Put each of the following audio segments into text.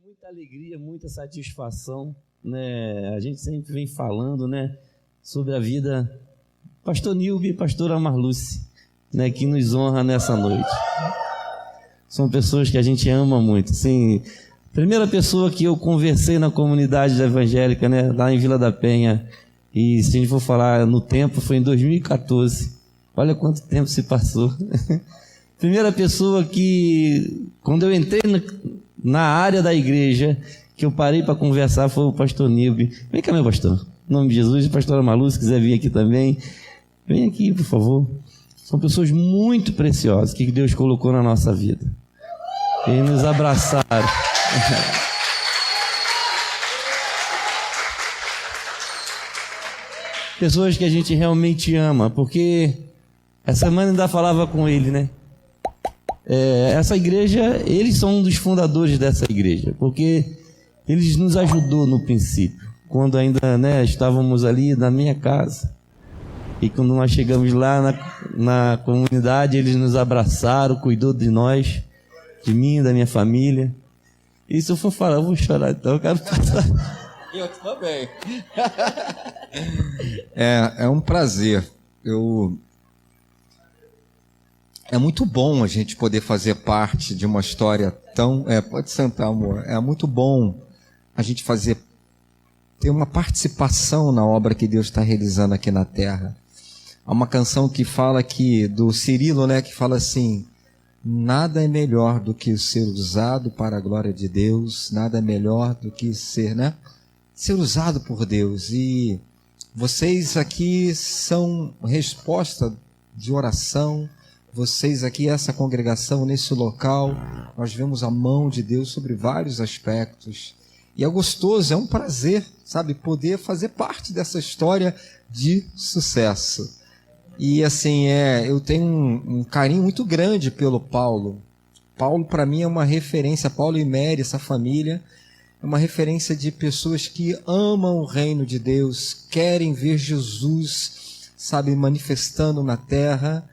Muita alegria, muita satisfação, né? A gente sempre vem falando, né, sobre a vida Pastor Nilbe e Pastora Marluce, né, que nos honra nessa noite. São pessoas que a gente ama muito. Sim, primeira pessoa que eu conversei na comunidade evangélica, né, lá em Vila da Penha, e se a gente for falar no tempo, foi em 2014. Olha quanto tempo se passou. Primeira pessoa que, quando eu entrei na área da igreja, que eu parei para conversar, foi o pastor Nilbe. Vem cá, meu pastor. Em nome de Jesus, pastora Malu, se quiser vir aqui também. Vem aqui, por favor. São pessoas muito preciosas que Deus colocou na nossa vida. E nos abraçaram. Pessoas que a gente realmente ama, porque essa semana ainda falava com ele, né? Essa igreja, eles são um dos fundadores dessa igreja, porque eles nos ajudou no princípio, quando ainda, né, estávamos ali na minha casa, e quando nós chegamos lá na comunidade, eles nos abraçaram, cuidou de nós, de mim, da minha família. E se eu for falar, eu vou chorar, então eu quero passar. Eu também. É um prazer. É muito bom a gente poder fazer parte de uma história tão... pode sentar, amor. É muito bom a gente ter uma participação na obra que Deus está realizando aqui na Terra. Há uma canção que fala do Cirilo, né, que fala assim: nada é melhor do que ser usado para a glória de Deus, nada é melhor do que ser usado por Deus. E vocês aqui são resposta de oração. Vocês aqui, essa congregação, nesse local, nós vemos a mão de Deus sobre vários aspectos. E é gostoso, é um prazer, sabe, poder fazer parte dessa história de sucesso. E assim, eu tenho um carinho muito grande pelo Paulo. Paulo, para mim, é uma referência. Paulo e Mary, essa família, é uma referência de pessoas que amam o reino de Deus, querem ver Jesus, sabe, manifestando na terra.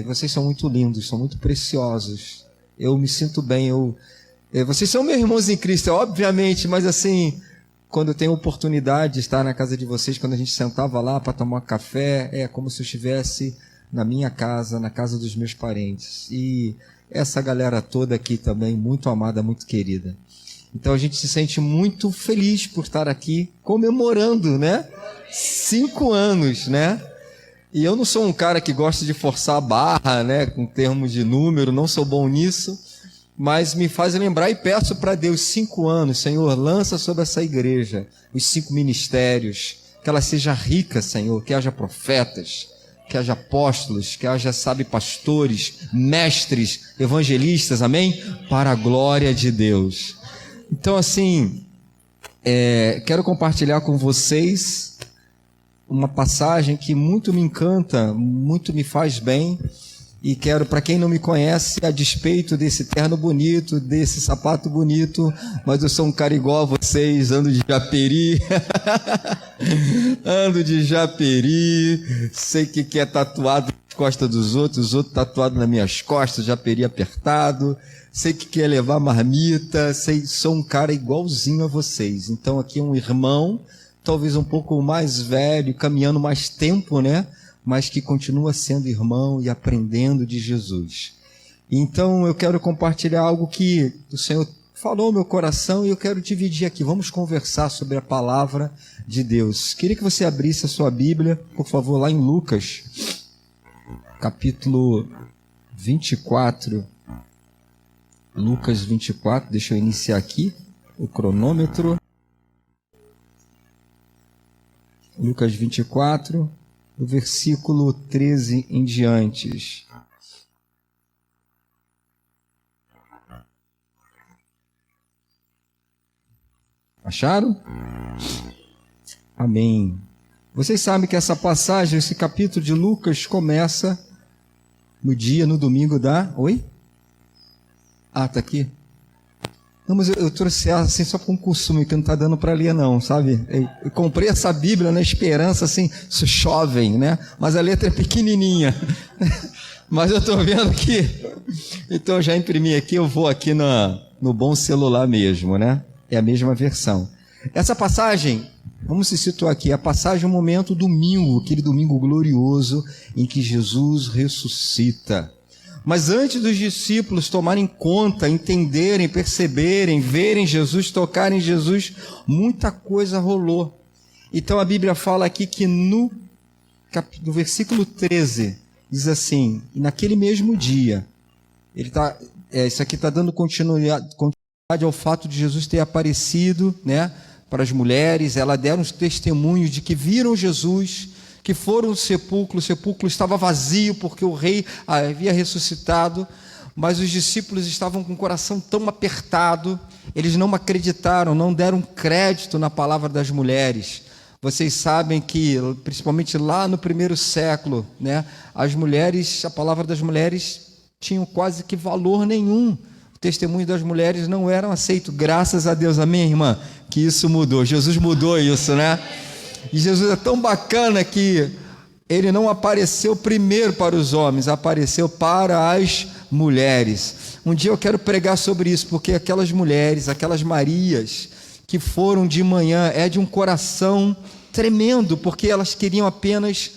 Vocês são muito lindos, são muito preciosos. Eu me sinto bem. Vocês são meus irmãos em Cristo, obviamente, mas assim, quando eu tenho oportunidade de estar na casa de vocês, quando a gente sentava lá para tomar café, é como se eu estivesse na minha casa, na casa dos meus parentes. E essa galera toda aqui também, muito amada, muito querida. Então a gente se sente muito feliz por estar aqui comemorando, né? 5 anos, né? E eu não sou um cara que gosta de forçar a barra, né, com termos de número, não sou bom nisso, mas me faz lembrar e peço para Deus 5 anos, Senhor, lança sobre essa igreja os 5 ministérios, que ela seja rica, Senhor, que haja profetas, que haja apóstolos, que haja, pastores, mestres, evangelistas, amém? Para a glória de Deus. Então, assim, quero compartilhar com vocês uma passagem que muito me encanta, muito me faz bem, e quero, para quem não me conhece, a despeito desse terno bonito, desse sapato bonito, mas eu sou um cara igual a vocês, ando de japeri, sei que é tatuado nas costas dos outros, os outros tatuados nas minhas costas, japeri apertado, sei que quer levar marmita, sou um cara igualzinho a vocês. Então aqui é um irmão, talvez um pouco mais velho, caminhando mais tempo, né? Mas que continua sendo irmão e aprendendo de Jesus. Então eu quero compartilhar algo que o Senhor falou no meu coração e eu quero dividir aqui. Vamos conversar sobre a palavra de Deus. Queria que você abrisse a sua Bíblia, por favor, lá em Lucas, capítulo 24. Lucas 24, deixa eu iniciar aqui o cronômetro. Lucas 24, o versículo 13 em diante. Acharam? Amém. Vocês sabem que essa passagem, esse capítulo de Lucas começa no domingo da... Oi? Ah, tá aqui? Não, mas eu trouxe ela assim só para um costume que não está dando para ler não, sabe? Eu comprei essa Bíblia na esperança, assim, sou jovem, né? Mas a letra é pequenininha. Mas eu estou vendo que... Então eu já imprimi aqui, eu vou aqui no bom celular mesmo, né? É a mesma versão. Essa passagem, vamos se situar aqui, a passagem é um momento domingo, aquele domingo glorioso em que Jesus ressuscita. Mas antes dos discípulos tomarem conta, entenderem, perceberem, verem Jesus, tocarem Jesus, muita coisa rolou. Então a Bíblia fala aqui que no versículo 13, diz assim: e naquele mesmo dia, isso aqui está dando continuidade ao fato de Jesus ter aparecido, né, para as mulheres. Elas deram os testemunhos de que viram Jesus, que foram ao sepulcro. O sepulcro estava vazio porque o rei havia ressuscitado, mas os discípulos estavam com o coração tão apertado, eles não acreditaram, não deram crédito na palavra das mulheres. Vocês sabem que, principalmente lá no primeiro século, né, as mulheres, a palavra das mulheres tinham quase que valor nenhum. O testemunho das mulheres não eram aceito. Graças a Deus, amém, irmã? Que isso mudou. Jesus mudou isso, né? E Jesus é tão bacana que ele não apareceu primeiro para os homens, apareceu para as mulheres. Um dia eu quero pregar sobre isso, porque aquelas mulheres, aquelas Marias que foram de manhã, é de um coração tremendo, porque elas queriam apenas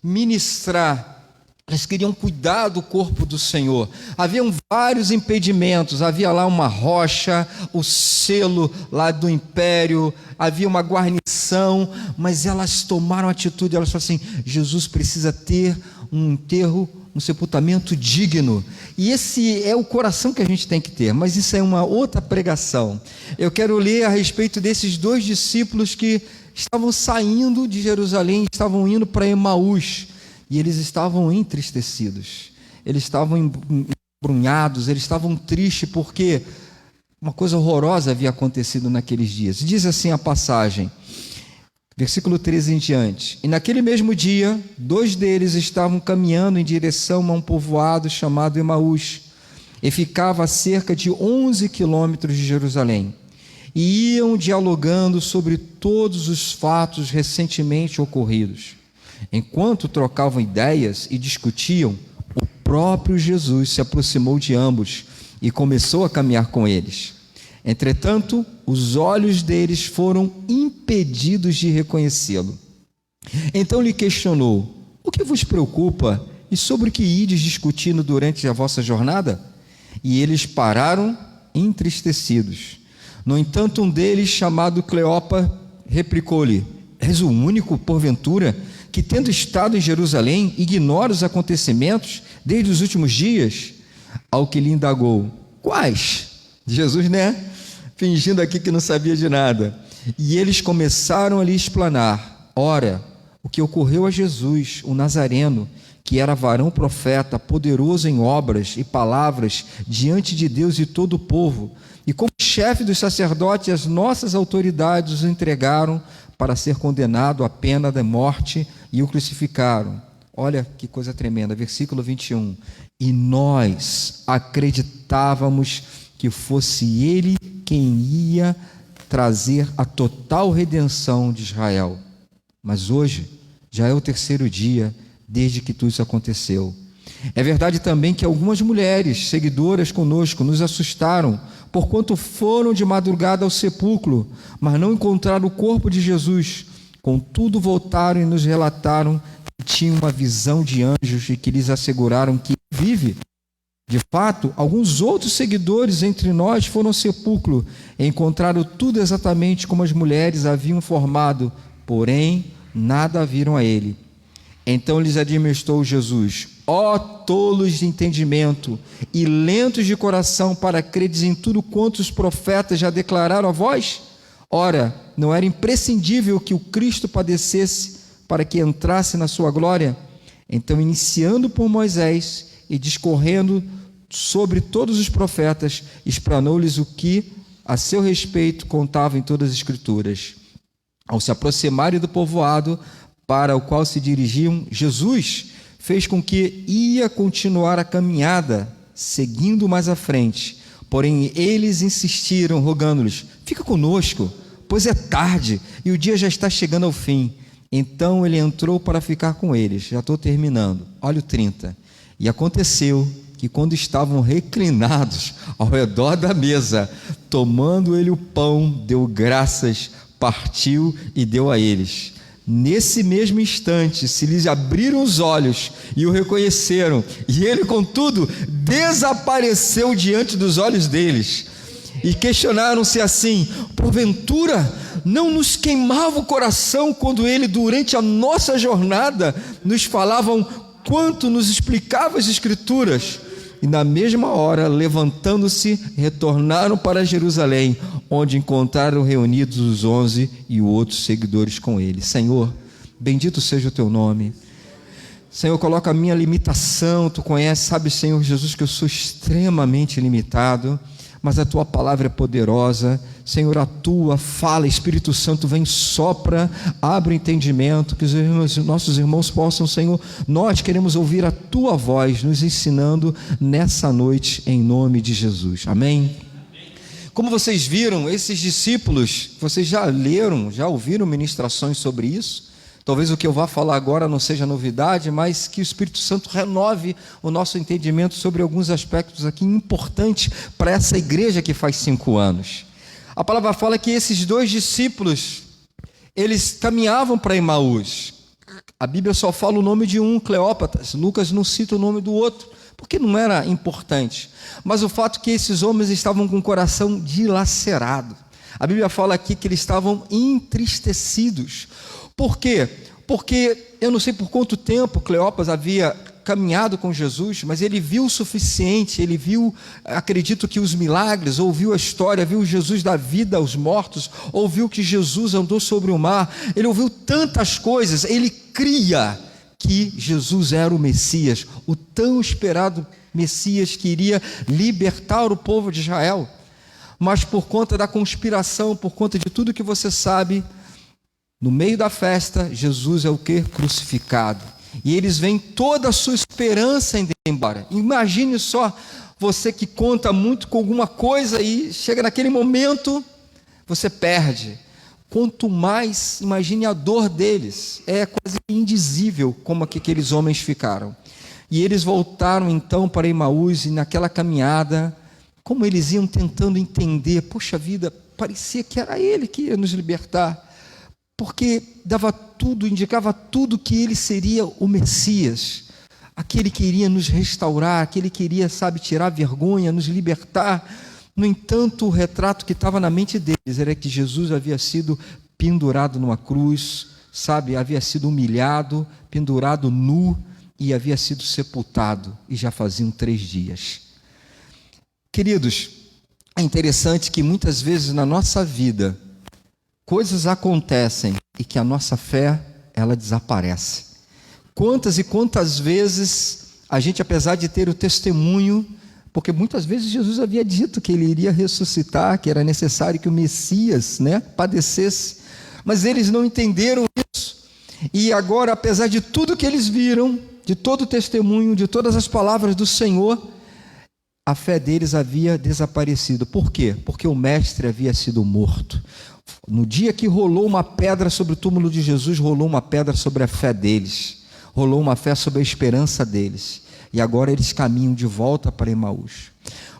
ministrar, elas queriam cuidar do corpo do Senhor. Haviam vários impedimentos, havia lá uma rocha, o selo lá do império, havia uma guarnição, mas elas tomaram atitude, elas falaram assim: Jesus precisa ter um enterro, um sepultamento digno. E esse é o coração que a gente tem que ter, mas isso é uma outra pregação. Eu quero ler a respeito desses dois discípulos que estavam saindo de Jerusalém, estavam indo para Emaús, e eles estavam entristecidos, eles estavam embrunhados, eles estavam tristes porque uma coisa horrorosa havia acontecido naqueles dias. Diz assim a passagem, versículo 13 em diante: e naquele mesmo dia, 2 deles estavam caminhando em direção a um povoado chamado Emaús, e ficava a cerca de 11 quilômetros de Jerusalém, e iam dialogando sobre todos os fatos recentemente ocorridos. Enquanto trocavam ideias e discutiam, o próprio Jesus se aproximou de ambos e começou a caminhar com eles. Entretanto, os olhos deles foram impedidos de reconhecê-lo. Então lhe questionou: o que vos preocupa e sobre o que ides discutindo durante a vossa jornada? E eles pararam entristecidos. No entanto, um deles, chamado Cleopa, replicou-lhe: és o único, porventura, que, tendo estado em Jerusalém, ignora os acontecimentos desde os últimos dias? Ao que lhe indagou: quais? Jesus, né? Fingindo aqui que não sabia de nada. E eles começaram a lhe explanar: ora, o que ocorreu a Jesus, o Nazareno, que era varão profeta, poderoso em obras e palavras diante de Deus e todo o povo, e como chefe dos sacerdotes, as nossas autoridades os entregaram para ser condenado à pena da morte e o crucificaram. Olha que coisa tremenda, versículo 21. E nós acreditávamos que fosse ele quem ia trazer a total redenção de Israel. Mas hoje já é o 3º dia desde que tudo isso aconteceu. É verdade também que algumas mulheres seguidoras conosco nos assustaram, porquanto foram de madrugada ao sepulcro, mas não encontraram o corpo de Jesus. Contudo, voltaram e nos relataram que tinham uma visão de anjos e que lhes asseguraram que vive. De fato, alguns outros seguidores entre nós foram ao sepulcro e encontraram tudo exatamente como as mulheres haviam informado, porém nada viram a ele. Então lhes admoestou Jesus: ó tolos de entendimento e lentos de coração para credes em tudo quanto os profetas já declararam a vós? Ora, não era imprescindível que o Cristo padecesse para que entrasse na sua glória? Então, iniciando por Moisés e discorrendo sobre todos os profetas, explanou-lhes o que a seu respeito contava em todas as Escrituras. Ao se aproximarem do povoado para o qual se dirigiam, Jesus fez com que ia continuar a caminhada, seguindo mais à frente. Porém, eles insistiram, rogando-lhes: fica conosco, pois é tarde e o dia já está chegando ao fim. Então ele entrou para ficar com eles. Já estou terminando. Olha o 30. E aconteceu que quando estavam reclinados ao redor da mesa, tomando ele o pão, deu graças, partiu e deu a eles. Nesse mesmo instante se lhes abriram os olhos e o reconheceram, e ele, contudo, desapareceu diante dos olhos deles. E questionaram-se assim: porventura não nos queimava o coração quando ele, durante a nossa jornada, nos falavam quanto nos explicava as Escrituras? E na mesma hora, levantando-se, retornaram para Jerusalém, onde encontraram reunidos os 11 e outros seguidores com ele. Senhor, bendito seja o teu nome. Senhor, coloca a minha limitação. Tu conheces, sabe, Senhor Jesus, que eu sou extremamente limitado, mas a tua palavra é poderosa. Senhor, atua, fala, Espírito Santo, vem, sopra, abre o entendimento, que os nossos irmãos possam, Senhor, nós queremos ouvir a tua voz, nos ensinando nessa noite, em nome de Jesus, amém? Como vocês viram, esses discípulos, vocês já leram, já ouviram ministrações sobre isso? Talvez o que eu vá falar agora não seja novidade, mas que o Espírito Santo renove o nosso entendimento sobre alguns aspectos aqui importantes para essa igreja que faz 5 anos. A palavra fala que esses 2 discípulos, eles caminhavam para Emaús. A Bíblia só fala o nome de um, Cleópatas. Lucas não cita o nome do outro, porque não era importante. Mas o fato é que esses homens estavam com o coração dilacerado. A Bíblia fala aqui que eles estavam entristecidos. Por quê? Porque eu não sei por quanto tempo Cleópas havia caminhado com Jesus, mas ele viu o suficiente, ele viu, acredito que os milagres, ouviu a história, viu Jesus dar vida aos mortos, ouviu que Jesus andou sobre o mar, ele ouviu tantas coisas, ele cria que Jesus era o Messias, o tão esperado Messias que iria libertar o povo de Israel. Mas por conta da conspiração, por conta de tudo que você sabe, no meio da festa, Jesus é o quê? Crucificado. E eles veem toda a sua esperança indo embora. Imagine só, você que conta muito com alguma coisa e chega naquele momento, você perde. Quanto mais, imagine a dor deles. É quase indizível como aqueles homens ficaram. E eles voltaram então para Emaús, e naquela caminhada, como eles iam tentando entender, puxa vida, parecia que era ele que ia nos libertar. Porque dava tudo, indicava tudo que ele seria o Messias, aquele que iria nos restaurar, aquele que iria, sabe, tirar a vergonha, nos libertar. No entanto, o retrato que estava na mente deles era que Jesus havia sido pendurado numa cruz, sabe, havia sido humilhado, pendurado nu e havia sido sepultado, e já faziam 3 dias. Queridos, é interessante que muitas vezes na nossa vida, coisas acontecem e que a nossa fé, ela desaparece. Quantas e quantas vezes a gente, apesar de ter o testemunho, porque muitas vezes Jesus havia dito que ele iria ressuscitar, que era necessário que o Messias, padecesse, mas eles não entenderam isso. E agora, apesar de tudo que eles viram, de todo o testemunho, de todas as palavras do Senhor, a fé deles havia desaparecido. Por quê? Porque o mestre havia sido morto. No dia que rolou uma pedra sobre o túmulo de Jesus, rolou uma pedra sobre a fé deles, rolou uma fé sobre a esperança deles, e agora eles caminham de volta para Emaús.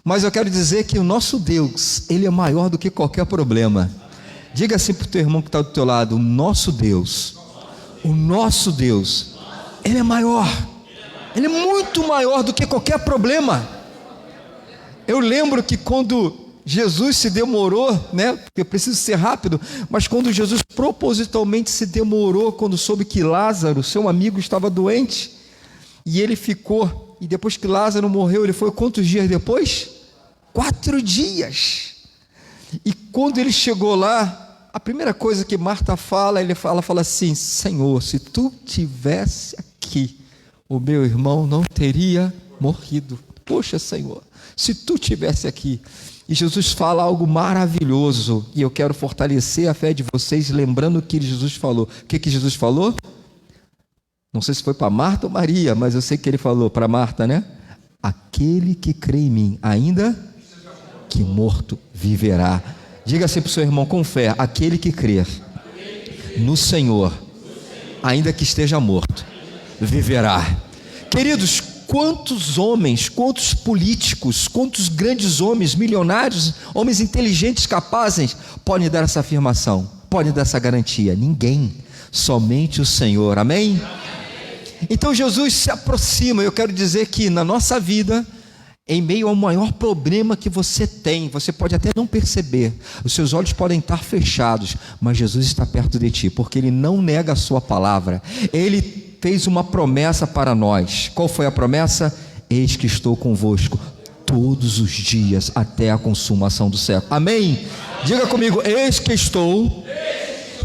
Mas eu quero dizer que o nosso Deus, ele é maior do que qualquer problema. Diga assim para o teu irmão que está do teu lado: o nosso Deus, ele é maior, ele é muito maior do que qualquer problema. Eu lembro que quando Jesus se demorou, porque eu preciso ser rápido, mas quando Jesus propositalmente se demorou, quando soube que Lázaro, seu amigo, estava doente, e ele ficou, e depois que Lázaro morreu, ele foi quantos dias depois? 4 dias. E quando ele chegou lá, a primeira coisa que Marta fala, ela fala assim: Senhor, se tu tivesse aqui, o meu irmão não teria morrido. Poxa, Senhor, se tu tivesse aqui. E Jesus fala algo maravilhoso, e eu quero fortalecer a fé de vocês, lembrando o que Jesus falou. O que Jesus falou? Não sei se foi para Marta ou Maria, mas eu sei que ele falou para Marta, aquele que crê em mim, ainda que morto, viverá. Diga assim para o seu irmão com fé: aquele que crer no Senhor, ainda que esteja morto, viverá. Queridos, quantos homens, quantos políticos, quantos grandes homens, milionários, homens inteligentes, capazes, podem dar essa afirmação, podem dar essa garantia? Ninguém, somente o Senhor, amém? Então Jesus se aproxima. Eu quero dizer que na nossa vida, em meio ao maior problema que você tem, você pode até não perceber, os seus olhos podem estar fechados, mas Jesus está perto de ti, porque Ele não nega a sua palavra. Ele fez uma promessa para nós. Qual foi a promessa? Eis que estou convosco todos os dias até a consumação do século. Amém? Diga comigo: eis que estou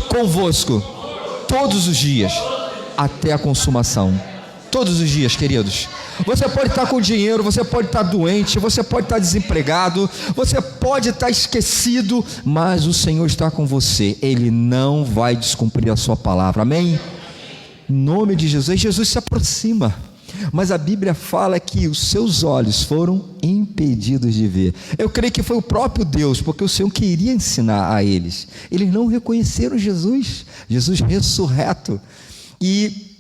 convosco todos os dias até a consumação. Todos os dias, queridos. Você pode estar com dinheiro, você pode estar doente, você pode estar desempregado, você pode estar esquecido, mas o Senhor está com você. Ele não vai descumprir a sua palavra, amém? Em nome de Jesus. Jesus se aproxima, mas a Bíblia fala que os seus olhos foram impedidos de ver. Eu creio que foi o próprio Deus, porque o Senhor queria ensinar a eles. Eles não reconheceram Jesus ressurreto. E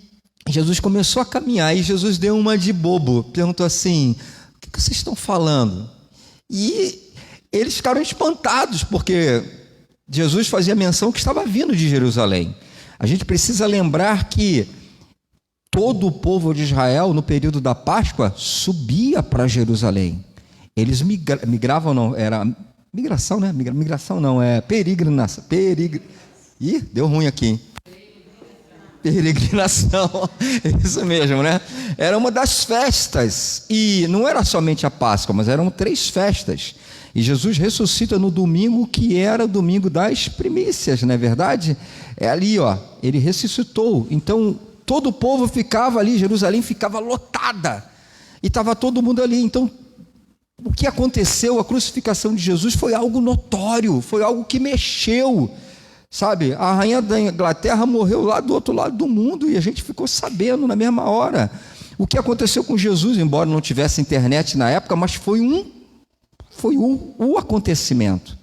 Jesus começou a caminhar, e Jesus deu uma de bobo, perguntou assim: o que vocês estão falando? E eles ficaram espantados, porque Jesus fazia menção que estava vindo de Jerusalém. A gente precisa lembrar que todo o povo de Israel, no período da Páscoa, subia para Jerusalém. Eles migravam, não, era migração, né? Migração não, é peregrinação. Ih, deu ruim aqui, hein? Peregrinação, isso mesmo, né? Era uma das festas, e não era somente a Páscoa, mas eram 3 festas. E Jesus ressuscita no domingo, que era o domingo das primícias, não é verdade? É ali, ó, ele ressuscitou. Então todo o povo ficava ali, Jerusalém ficava lotada, e estava todo mundo ali. Então o que aconteceu, a crucificação de Jesus, foi algo notório, foi algo que mexeu. Sabe, a rainha da Inglaterra morreu lá do outro lado do mundo, e a gente ficou sabendo na mesma hora. O que aconteceu com Jesus, embora não tivesse internet na época, mas foi o acontecimento.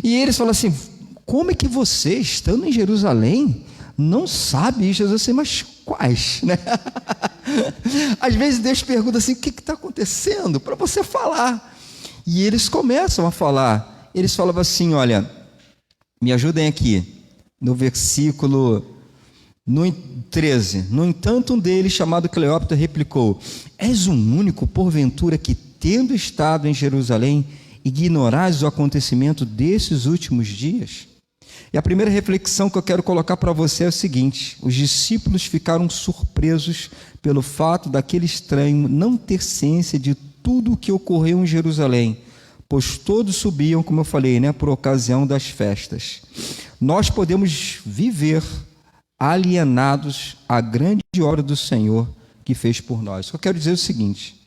E eles falaram assim: como é que você, estando em Jerusalém, não sabe isso? Jesus assim: mas quais? Né? Às vezes Deus pergunta assim: o que está acontecendo? Para você falar. E eles começam a falar. Eles falavam assim: olha, me ajudem aqui, no versículo 13. No entanto, um deles, chamado Cleópatra, replicou: és o único, porventura, que, tendo estado em Jerusalém, ignorais o acontecimento desses últimos dias? E a primeira reflexão que eu quero colocar para você é o seguinte: os discípulos ficaram surpresos pelo fato daquele estranho não ter ciência de tudo o que ocorreu em Jerusalém, pois todos subiam, como eu falei, né, por ocasião das festas. Nós podemos viver alienados à grande obra do Senhor que fez por nós. Eu quero dizer o seguinte: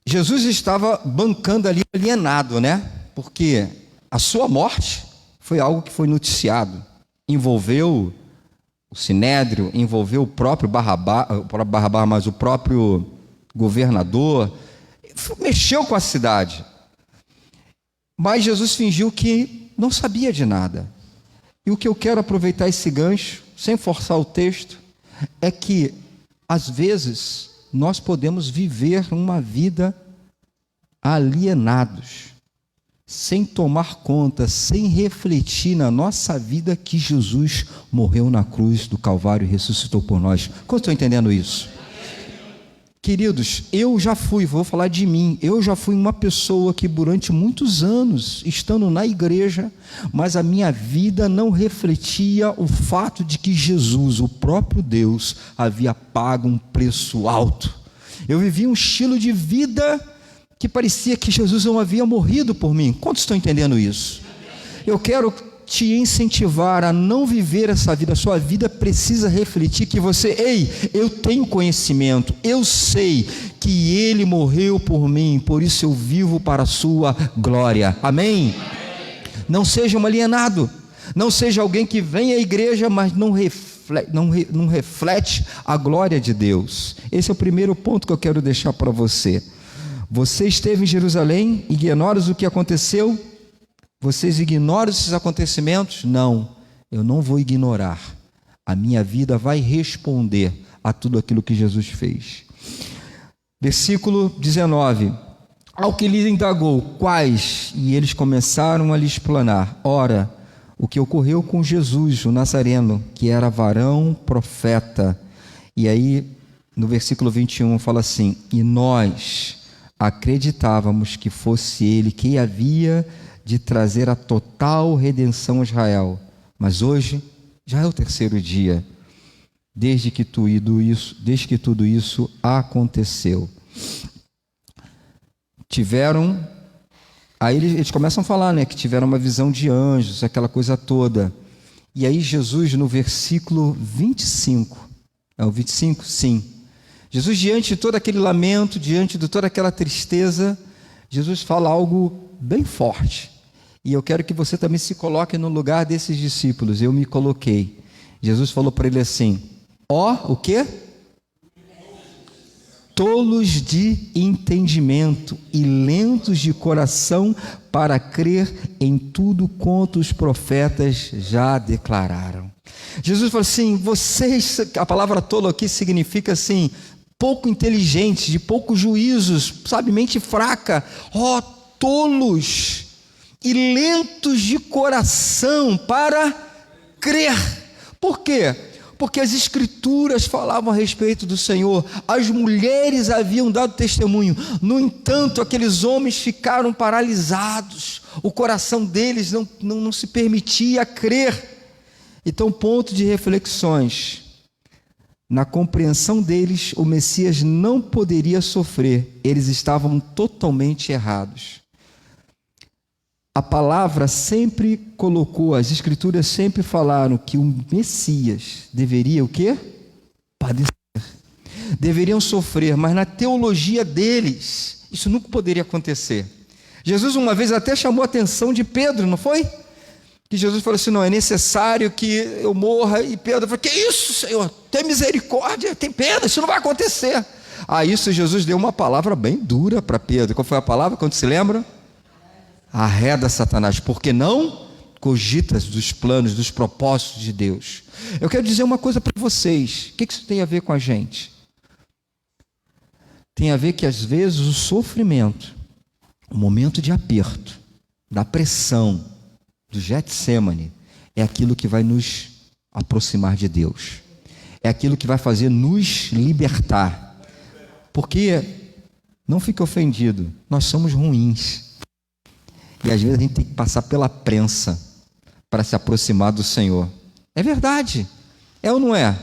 Jesus estava bancando ali alienado, né? Porque a sua morte foi algo que foi noticiado, envolveu o Sinédrio, envolveu o próprio Barrabás, mas o próprio governador, mexeu com a cidade. Mas Jesus fingiu que não sabia de nada. E o que eu quero aproveitar esse gancho, sem forçar o texto, é que às vezes nós podemos viver uma vida alienados, sem tomar conta, sem refletir na nossa vida que Jesus morreu na cruz do Calvário e ressuscitou por nós. Como estão entendendo isso? Queridos, vou falar de mim, eu já fui uma pessoa que durante muitos anos, estando na igreja, mas a minha vida não refletia o fato de que Jesus, o próprio Deus, havia pago um preço alto. Eu vivia um estilo de vida que parecia que Jesus não havia morrido por mim. Quantos estão entendendo isso? Eu quero te incentivar a não viver essa vida. A sua vida precisa refletir que eu tenho conhecimento, eu sei que Ele morreu por mim, por isso eu vivo para a sua glória. Amém? Não seja um alienado, não seja alguém que vem à igreja, mas não reflete a glória de Deus. Esse é o primeiro ponto que eu quero deixar para você. Você esteve em Jerusalém, ignoras o que aconteceu? Vocês ignoram esses acontecimentos? Não, eu não vou ignorar. A minha vida vai responder a tudo aquilo que Jesus fez. Versículo 19. Ao que lhe indagou, quais? E eles começaram a lhe explanar. Ora, o que ocorreu com Jesus, o Nazareno, que era varão profeta. E aí, no versículo 21, fala assim: e nós acreditávamos que fosse ele que havia de trazer a total redenção a Israel. Mas hoje já é o terceiro dia, desde que tudo isso aconteceu. Aí eles começam a falar, né, que tiveram uma visão de anjos, aquela coisa toda. E aí Jesus, no versículo 25, é o 25? Sim. Jesus, diante de todo aquele lamento, diante de toda aquela tristeza, Jesus fala algo bem forte. E eu quero que você também se coloque no lugar desses discípulos. Eu me coloquei. Jesus falou para ele assim: ó, o quê? Tolos de entendimento e lentos de coração para crer em tudo quanto os profetas já declararam. Jesus falou assim: vocês, a palavra tolo aqui significa assim, pouco inteligentes, de poucos juízos, sabe, mente fraca. Ó, tolos e lentos de coração para crer. Por quê? Porque as escrituras falavam a respeito do Senhor, as mulheres haviam dado testemunho. No entanto, aqueles homens ficaram paralisados, o coração deles não se permitia crer. Então, ponto de reflexões: na compreensão deles, o Messias não poderia sofrer, eles estavam totalmente errados. A palavra sempre colocou, as escrituras sempre falaram que o Messias deveria o quê? Padecer. Deveriam sofrer, mas na teologia deles, isso nunca poderia acontecer. Jesus uma vez até chamou a atenção de Pedro, não foi? Que Jesus falou assim: não, é necessário que eu morra. E Pedro falou: que isso, Senhor? Tem misericórdia, tem pena, isso não vai acontecer. A isso Jesus deu uma palavra bem dura para Pedro. Qual foi a palavra, quando se lembra? Arreda, Satanás, porque não cogitas dos planos, dos propósitos de Deus. Eu quero dizer uma coisa para vocês. O que isso tem a ver com a gente? Tem a ver que às vezes o sofrimento, o momento de aperto, da pressão, do Getsemane, é aquilo que vai nos aproximar de Deus. É aquilo que vai fazer nos libertar. Porque, não fique ofendido, nós somos ruins. E às vezes a gente tem que passar pela prensa para se aproximar do Senhor. É verdade. É ou não é?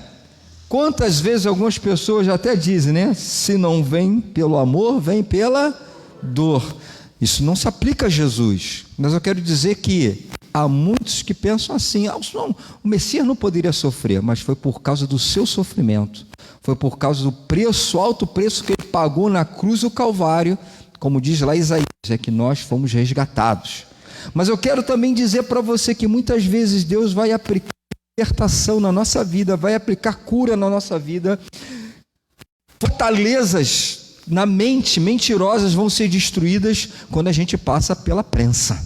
Quantas vezes algumas pessoas já até dizem, né? Se não vem pelo amor, vem pela dor. Isso não se aplica a Jesus. Mas eu quero dizer que há muitos que pensam assim: o Messias não poderia sofrer, mas foi por causa do seu sofrimento. Foi por causa do preço, alto preço que ele pagou na cruz do Calvário. Como diz lá Isaías, é que nós fomos resgatados. Mas eu quero também dizer para você que muitas vezes Deus vai aplicar libertação na nossa vida, vai aplicar cura na nossa vida. Fortalezas na mente, mentirosas, vão ser destruídas quando a gente passa pela prensa,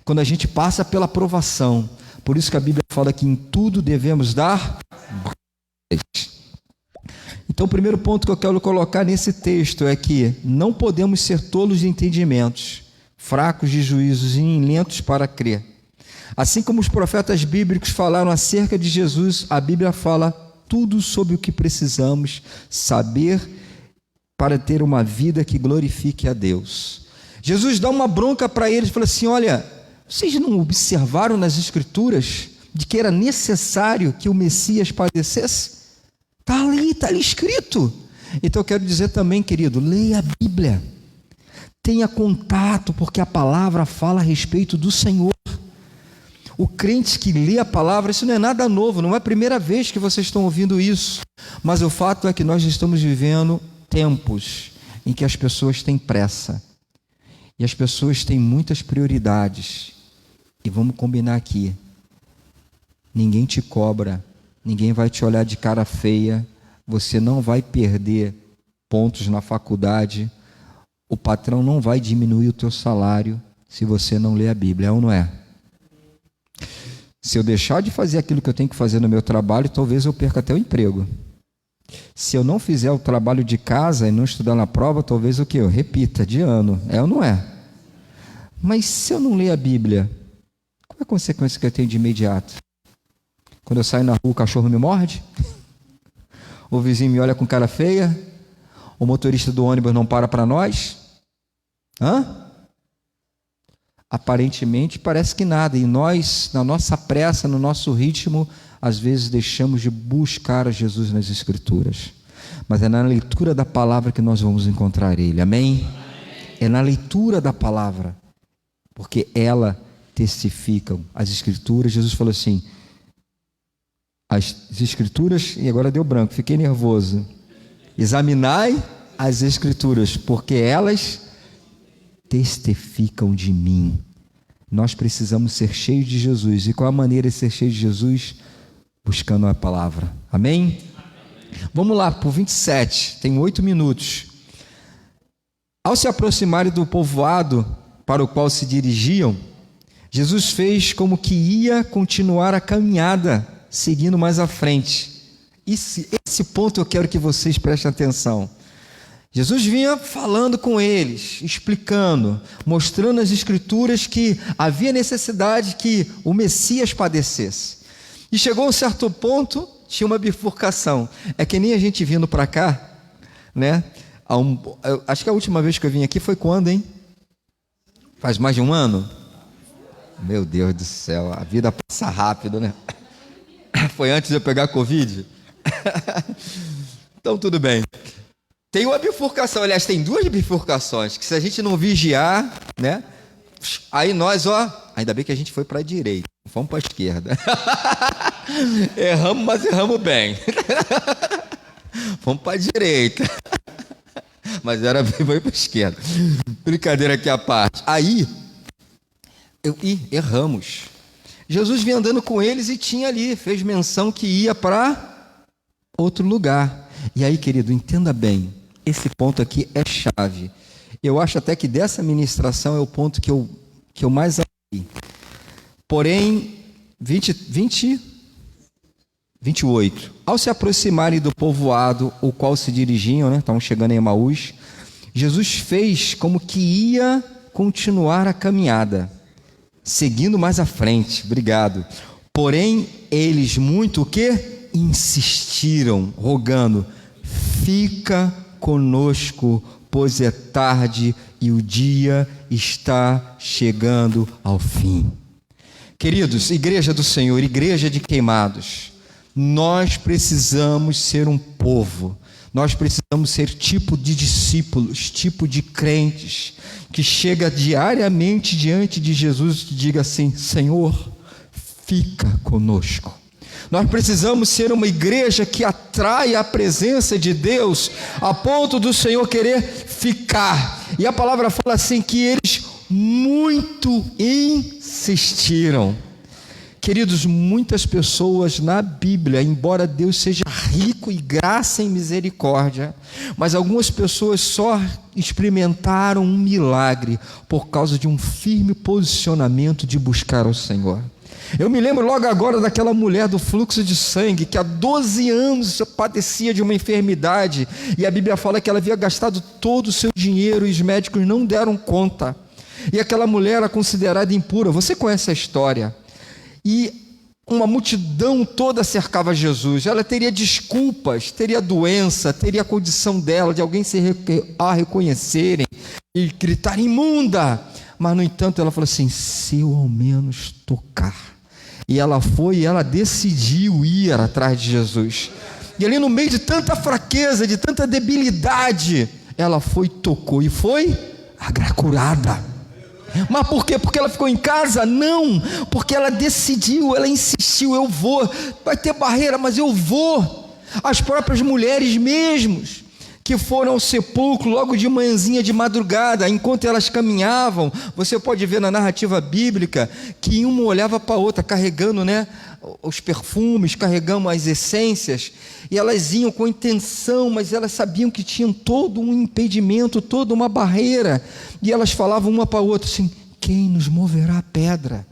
quando a gente passa pela provação. Por isso que a Bíblia fala que em tudo devemos dar glórias. Então, o primeiro ponto que eu quero colocar nesse texto é que não podemos ser tolos de entendimentos, fracos de juízos e lentos para crer. Assim como os profetas bíblicos falaram acerca de Jesus, a Bíblia fala tudo sobre o que precisamos saber para ter uma vida que glorifique a Deus. Jesus dá uma bronca para eles, fala assim: olha, vocês não observaram nas Escrituras de que era necessário que o Messias padecesse? Está ali escrito. Então eu quero dizer também, querido, leia a Bíblia, tenha contato, porque a palavra fala a respeito do Senhor. O crente que lê a palavra, isso não é nada novo, não é a primeira vez que vocês estão ouvindo isso, mas o fato é que nós estamos vivendo tempos em que as pessoas têm pressa, e as pessoas têm muitas prioridades, e vamos combinar aqui, ninguém te cobra, ninguém vai te olhar de cara feia, você não vai perder pontos na faculdade, o patrão não vai diminuir o teu salário se você não ler a Bíblia, é ou não é? Se eu deixar de fazer aquilo que eu tenho que fazer no meu trabalho, talvez eu perca até o emprego. Se eu não fizer o trabalho de casa e não estudar na prova, talvez o que? Eu repita de ano. É ou não é? Mas se eu não ler a Bíblia, qual é a consequência que eu tenho de imediato? Quando eu saio na rua, o cachorro me morde? O vizinho me olha com cara feia? O motorista do ônibus não para nós? Aparentemente parece que nada. E nós, na nossa pressa, no nosso ritmo, às vezes deixamos de buscar a Jesus nas Escrituras. Mas é na leitura da palavra que nós vamos encontrar Ele. Amém? É na leitura da palavra. Porque ela testificam. As Escrituras, Jesus falou assim, as Escrituras, e agora deu branco, fiquei nervoso. Examinai as Escrituras, porque elas testificam de mim. Nós precisamos ser cheios de Jesus. E qual a maneira de ser cheio de Jesus? Buscando a palavra. Amém? Vamos lá, por 27, tem 8 minutos. Ao se aproximarem do povoado para o qual se dirigiam, Jesus fez como que ia continuar a caminhada, seguindo mais à frente. Esse ponto eu quero que vocês prestem atenção. Jesus vinha falando com eles, explicando, mostrando nas Escrituras que havia necessidade que o Messias padecesse. E chegou a um certo ponto, tinha uma bifurcação. É que nem a gente vindo para cá, né? Acho que a última vez que eu vim aqui foi quando, hein? Faz mais de um ano? Meu Deus do céu, a vida passa rápido, né? Foi antes de eu pegar Covid? Então tudo bem. Tem uma bifurcação, aliás, tem 2 bifurcações, que se a gente não vigiar, né? Aí nós, ainda bem que a gente foi para a direita, fomos para a esquerda. Erramos, mas erramos bem. Fomos para a direita. Mas foi para a esquerda. Brincadeira aqui à parte. Aí, erramos. Jesus vinha andando com eles e tinha ali, fez menção que ia para outro lugar. E aí, querido, entenda bem, esse ponto aqui é chave. Eu acho até que dessa ministração é o ponto que eu mais amei. Porém, 28. Ao se aproximarem do povoado, o qual se dirigiam, né? Estavam chegando em Emaús, Jesus fez como que ia continuar a caminhada, seguindo mais à frente. Obrigado. Porém, eles muito o quê? Insistiram, rogando, fica conosco, pois é tarde e o dia está chegando ao fim. Queridos, igreja do Senhor, igreja de Queimados, nós precisamos ser um povo, nós precisamos ser tipo de discípulos, tipo de crentes, que chega diariamente diante de Jesus e diga assim, Senhor, fica conosco. Nós precisamos ser uma igreja que atrai a presença de Deus a ponto do Senhor querer ficar. E a palavra fala assim que eles muito insistiram. Queridos, muitas pessoas na Bíblia, embora Deus seja rico em graça e misericórdia, mas algumas pessoas só experimentaram um milagre por causa de um firme posicionamento de buscar ao Senhor. Eu me lembro logo agora daquela mulher do fluxo de sangue, que há 12 anos padecia de uma enfermidade, e a Bíblia fala que ela havia gastado todo o seu dinheiro e os médicos não deram conta. E aquela mulher era considerada impura. Você conhece a história? E uma multidão toda cercava Jesus. Ela teria desculpas, teria doença, teria a condição dela de alguém a reconhecerem e gritar imunda. Mas no entanto ela falou assim, se eu ao menos tocar. E ela foi e ela decidiu ir atrás de Jesus. E ali no meio de tanta fraqueza, de tanta debilidade, ela foi, tocou e foi curada. Mas por quê? Porque ela ficou em casa? Não, porque ela decidiu, ela insistiu, eu vou. Vai ter barreira, mas eu vou. As próprias mulheres mesmos, que foram ao sepulcro logo de manhãzinha de madrugada, enquanto elas caminhavam, você pode ver na narrativa bíblica, que uma olhava para a outra, carregando, né, os perfumes, carregando as essências, e elas iam com intenção, mas elas sabiam que tinham todo um impedimento, toda uma barreira, e elas falavam uma para a outra assim, quem nos moverá a pedra?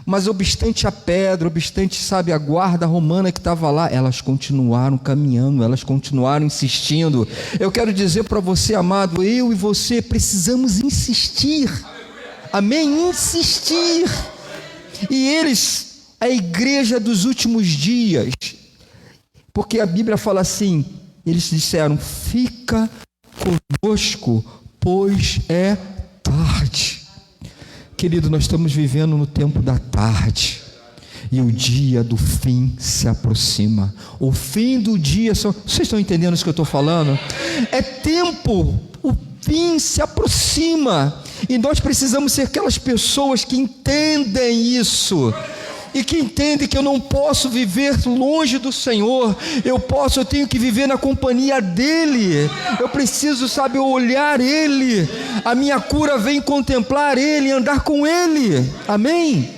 Mas obstante a pedra, obstante, sabe, a guarda romana que estava lá, elas continuaram caminhando, elas continuaram insistindo. Eu quero dizer para você, amado, eu e você precisamos insistir. Amém? Insistir. E eles, a igreja dos últimos dias, porque a Bíblia fala assim, eles disseram: fica conosco, pois é tarde. Querido, nós estamos vivendo no tempo da tarde, e o dia do fim se aproxima. O fim do dia, vocês estão entendendo isso que eu estou falando? É tempo, o fim se aproxima, e nós precisamos ser aquelas pessoas que entendem isso, e que entendem que eu não posso viver longe do Senhor, eu tenho que viver na companhia dEle, eu preciso, sabe, olhar Ele, a minha cura vem contemplar Ele, andar com Ele, amém?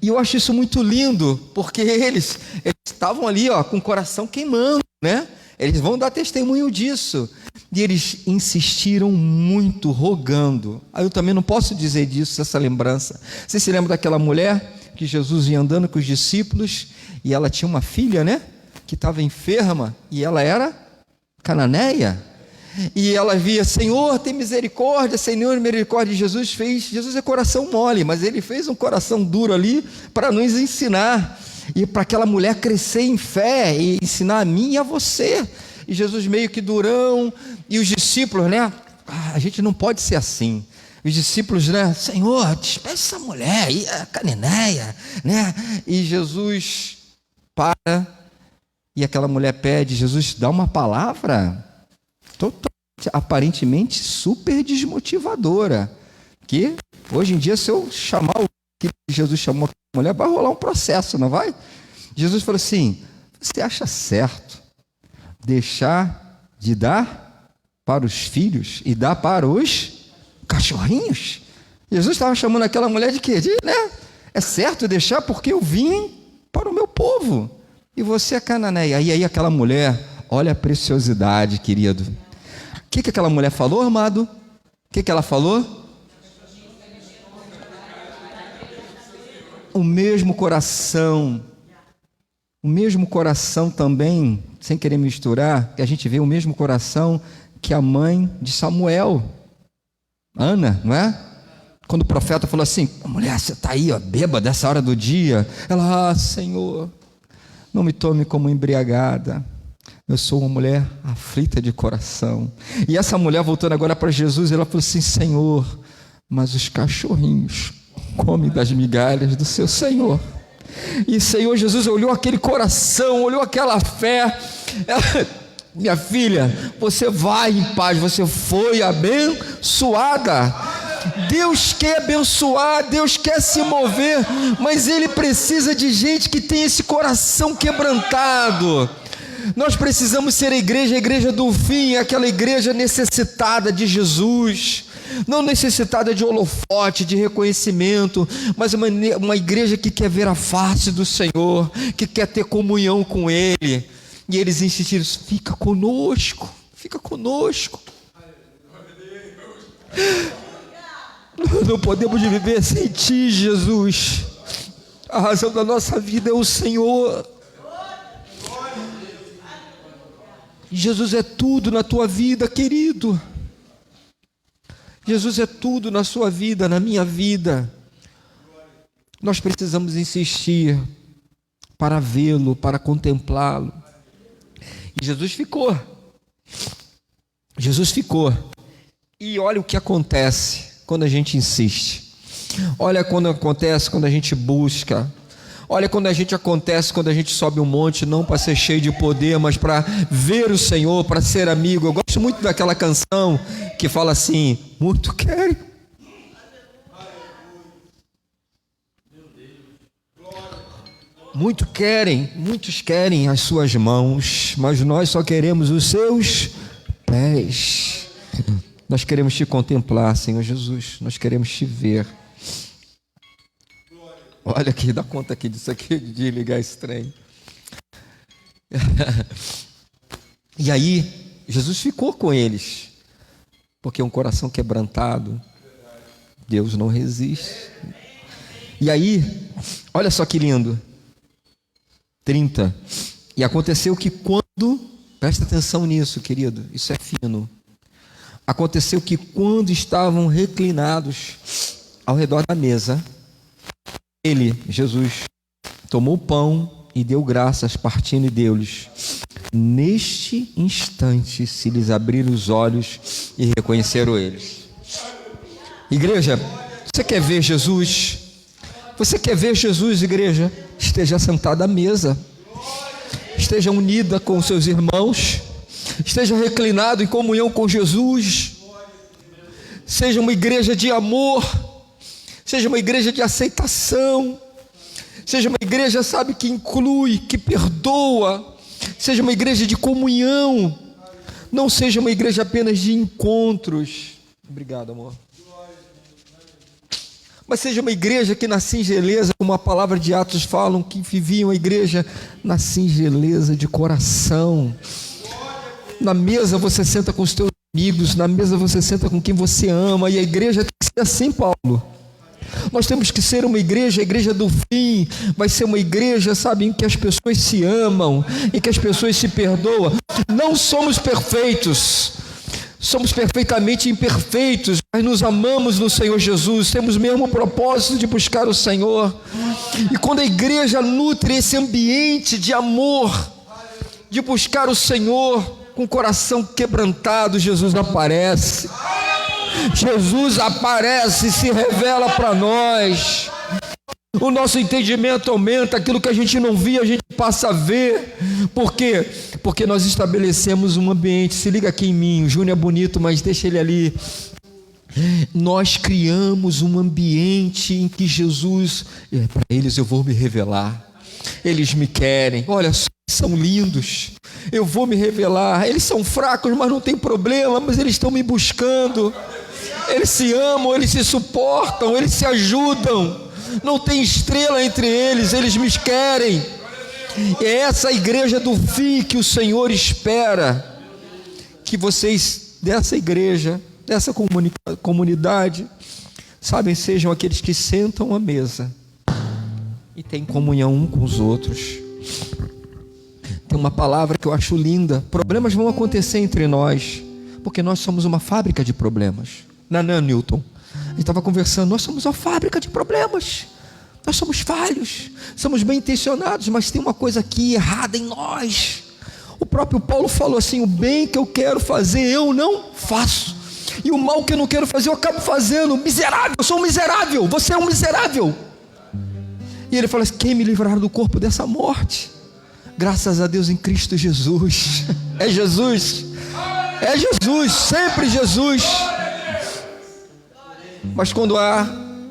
E eu acho isso muito lindo, porque eles estavam ali, com o coração queimando, né? Eles vão dar testemunho disso, e eles insistiram muito, rogando. Eu também não posso dizer disso, essa lembrança. Você se lembra daquela mulher que Jesus ia andando com os discípulos, e ela tinha uma filha, né, que estava enferma, e ela era cananeia, e ela via: Senhor, tem misericórdia, Senhor, misericórdia. E Jesus é coração mole, mas ele fez um coração duro ali, para nos ensinar, e para aquela mulher crescer em fé, e ensinar a mim e a você. E Jesus meio que durão, e os discípulos, né, a gente não pode ser assim. Os discípulos, né, Senhor, despede essa mulher aí, a cananeia, né? E Jesus para, e aquela mulher pede, Jesus dá uma palavra totalmente, aparentemente super desmotivadora, que hoje em dia, se eu chamar o que Jesus chamou a mulher, vai rolar um processo, não vai? Jesus falou assim: você acha certo deixar de dar para os filhos e dar para os cachorrinhos? Jesus estava chamando aquela mulher de quê? Né? É certo deixar, porque eu vim para o meu povo, e você é cananeia. E aí aquela mulher, olha a preciosidade, querido. O que aquela mulher falou, amado? O que ela falou? O mesmo coração também, sem querer misturar, que a gente vê o mesmo coração que a mãe de Samuel, Ana, não é? Quando o profeta falou assim: mulher, você está aí, bêbada dessa hora do dia. Ela: Senhor, não me tome como embriagada, eu sou uma mulher aflita de coração. E essa mulher, voltando agora para Jesus, ela falou assim: Senhor, mas os cachorrinhos comem das migalhas do seu Senhor. E Senhor Jesus olhou aquele coração, olhou aquela fé. Minha filha, você vai em paz, você foi abençoada. Deus quer abençoar, Deus quer se mover, mas Ele precisa de gente que tem esse coração quebrantado. Nós precisamos ser a igreja do fim, aquela igreja necessitada de Jesus, não necessitada de holofote, de reconhecimento, mas uma igreja que quer ver a face do Senhor, que quer ter comunhão com Ele. E eles insistiram: fica conosco, fica conosco. Nós não podemos viver sem Ti, Jesus. A razão da nossa vida é o Senhor. Jesus é tudo na tua vida, querido. Jesus é tudo na sua vida, na minha vida. Nós precisamos insistir para vê-lo, para contemplá-lo. E Jesus ficou. E olha o que acontece quando a gente insiste. Olha quando acontece quando a gente busca. Olha quando a gente sobe um monte, não para ser cheio de poder, mas para ver o Senhor, para ser amigo. Eu gosto muito daquela canção que fala assim: muito querem. Muitos querem as suas mãos, mas nós só queremos os seus pés. Nós queremos te contemplar, Senhor Jesus, nós queremos te ver. Olha aqui, dá conta aqui disso aqui, de ligar esse trem. E aí, Jesus ficou com eles, porque um coração quebrantado, Deus não resiste. E aí, olha só que lindo, 30, e aconteceu que quando, presta atenção nisso, querido, isso é fino, aconteceu que quando estavam reclinados ao redor da mesa, ele, Jesus, tomou o pão e deu graças, partindo e deu-lhes. Neste instante se lhes abriram os olhos e reconheceram eles. Igreja, você quer ver Jesus? Você quer ver Jesus, igreja? Esteja sentada à mesa, esteja unida com seus irmãos, esteja reclinado em comunhão com Jesus, seja uma igreja de amor, seja uma igreja de aceitação, seja uma igreja, sabe, que inclui, que perdoa, seja uma igreja de comunhão, não seja uma igreja apenas de encontros. Obrigado, amor. Mas seja uma igreja que na singeleza, como a palavra de Atos falam, que viviam a igreja na singeleza de coração. Na mesa você senta com os teus amigos, na mesa você senta com quem você ama, e a igreja tem que ser assim, Paulo. Nós temos que ser uma igreja, a igreja do fim vai ser uma igreja, sabe, em que as pessoas se amam, em que as pessoas se perdoam. Não somos perfeitos, somos perfeitamente imperfeitos, mas nos amamos no Senhor Jesus, temos mesmo o propósito de buscar o Senhor. E quando a igreja nutre esse ambiente de amor, de buscar o Senhor com o coração quebrantado, Jesus aparece. Jesus aparece e se revela para nós. O nosso entendimento aumenta, aquilo que a gente não via, a gente passa a ver. Por quê? Porque nós estabelecemos um ambiente. Se liga aqui em mim, o Júnior é bonito, mas deixa ele ali. Nós criamos um ambiente em que Jesus, para eles eu vou me revelar. Eles me querem, olha só, são lindos, eu vou me revelar. Eles são fracos, mas não tem problema, mas eles estão me buscando. Eles se amam, eles se suportam, eles se ajudam. Não tem estrela entre eles, eles me querem. É essa igreja do fim que o Senhor espera que vocês dessa igreja, dessa comunidade, sabem, sejam aqueles que sentam à mesa e têm comunhão um com os outros. Tem uma palavra que eu acho linda: problemas vão acontecer entre nós, porque nós somos uma fábrica de problemas. Nanan Newton, a gente estava conversando, nós somos uma fábrica de problemas, nós somos falhos, somos bem intencionados, mas tem uma coisa aqui errada em nós. O próprio Paulo falou assim: o bem que eu quero fazer eu não faço, e o mal que eu não quero fazer eu acabo fazendo. Miserável, eu sou um miserável, você é um miserável. E ele fala assim: quem me livrará do corpo dessa morte? Graças a Deus em Cristo Jesus. É Jesus, é Jesus, sempre Jesus. Mas quando há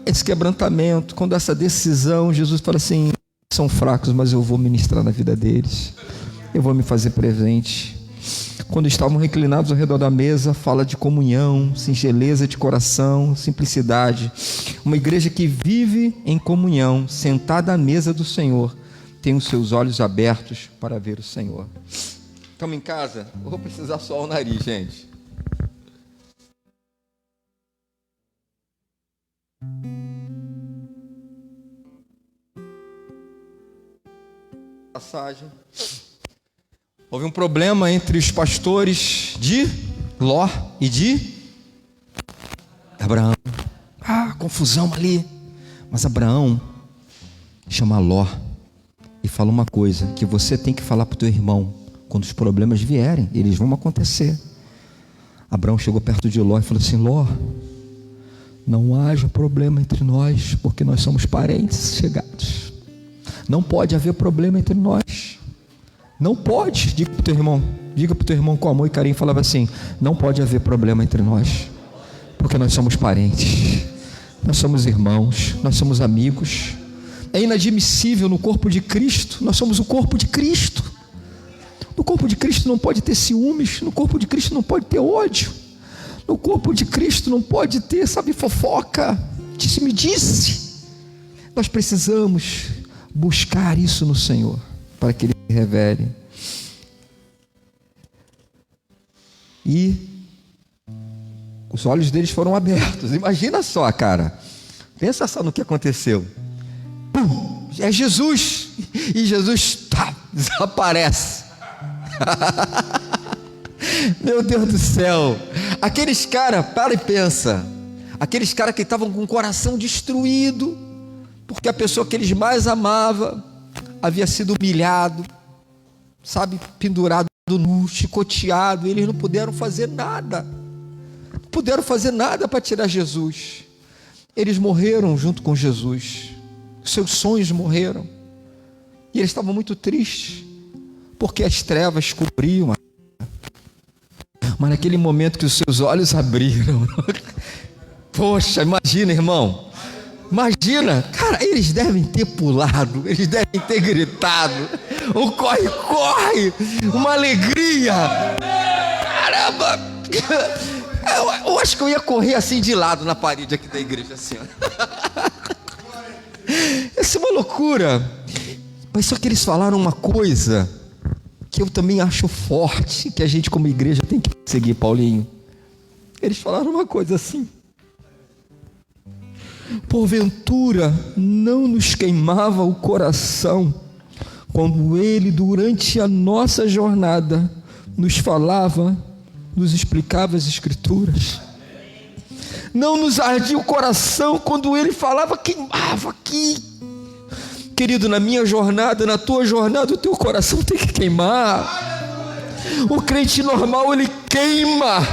esse quebrantamento, quando há essa decisão, Jesus fala assim: são fracos, mas eu vou ministrar na vida deles, eu vou me fazer presente. Quando estavam reclinados ao redor da mesa, fala de comunhão, singeleza de coração, simplicidade. Uma igreja que vive em comunhão, sentada à mesa do Senhor, tem os seus olhos abertos para ver o Senhor. Estamos em casa? Eu vou precisar suar o nariz, gente. Passagem. Houve um problema entre os pastores de Ló e de Abraão. Confusão ali. Mas Abraão chama Ló e fala uma coisa que você tem que falar para o teu irmão quando os problemas vierem, eles vão acontecer. Abraão chegou perto de Ló e falou assim: Ló, não haja problema entre nós, porque nós somos parentes chegados. Não pode haver problema entre nós. Não pode. Diga para o teu irmão com amor e carinho. Falava assim: não pode haver problema entre nós, porque nós somos parentes, nós somos irmãos, nós somos amigos. É inadmissível no corpo de Cristo. Nós somos o corpo de Cristo. No corpo de Cristo não pode ter ciúmes. No corpo de Cristo não pode ter ódio. No corpo de Cristo não pode ter, sabe, fofoca, disse-me-disse. Nós precisamos buscar isso no Senhor, para que Ele se revele. E os olhos deles foram abertos. Imagina só, cara. Pensa só no que aconteceu. é Jesus. E Jesus desaparece. Meu Deus do céu. Aqueles caras, para e pensa, aqueles caras que estavam com o coração destruído, porque a pessoa que eles mais amavam havia sido humilhado, sabe, pendurado nu, chicoteado, eles não puderam fazer nada, não puderam fazer nada para tirar Jesus. Eles morreram junto com Jesus, seus sonhos morreram, e eles estavam muito tristes, porque as trevas cobriam. Mas naquele momento que os seus olhos abriram, poxa, imagina, irmão, imagina, cara, eles devem ter pulado, eles devem ter gritado, o corre, corre, uma alegria, caramba, eu acho que eu ia correr assim de lado na parede aqui da igreja, assim, ó. Isso é uma loucura, mas só que eles falaram uma coisa que eu também acho forte, que a gente como igreja tem que seguir, Paulinho. Eles falaram uma coisa assim: porventura não nos queimava o coração quando ele, durante a nossa jornada, nos falava, nos explicava as escrituras? Não nos ardia o coração quando ele falava, queimava aqui. Querido, na minha jornada, na tua jornada, o teu coração tem que queimar. O crente normal, ele queima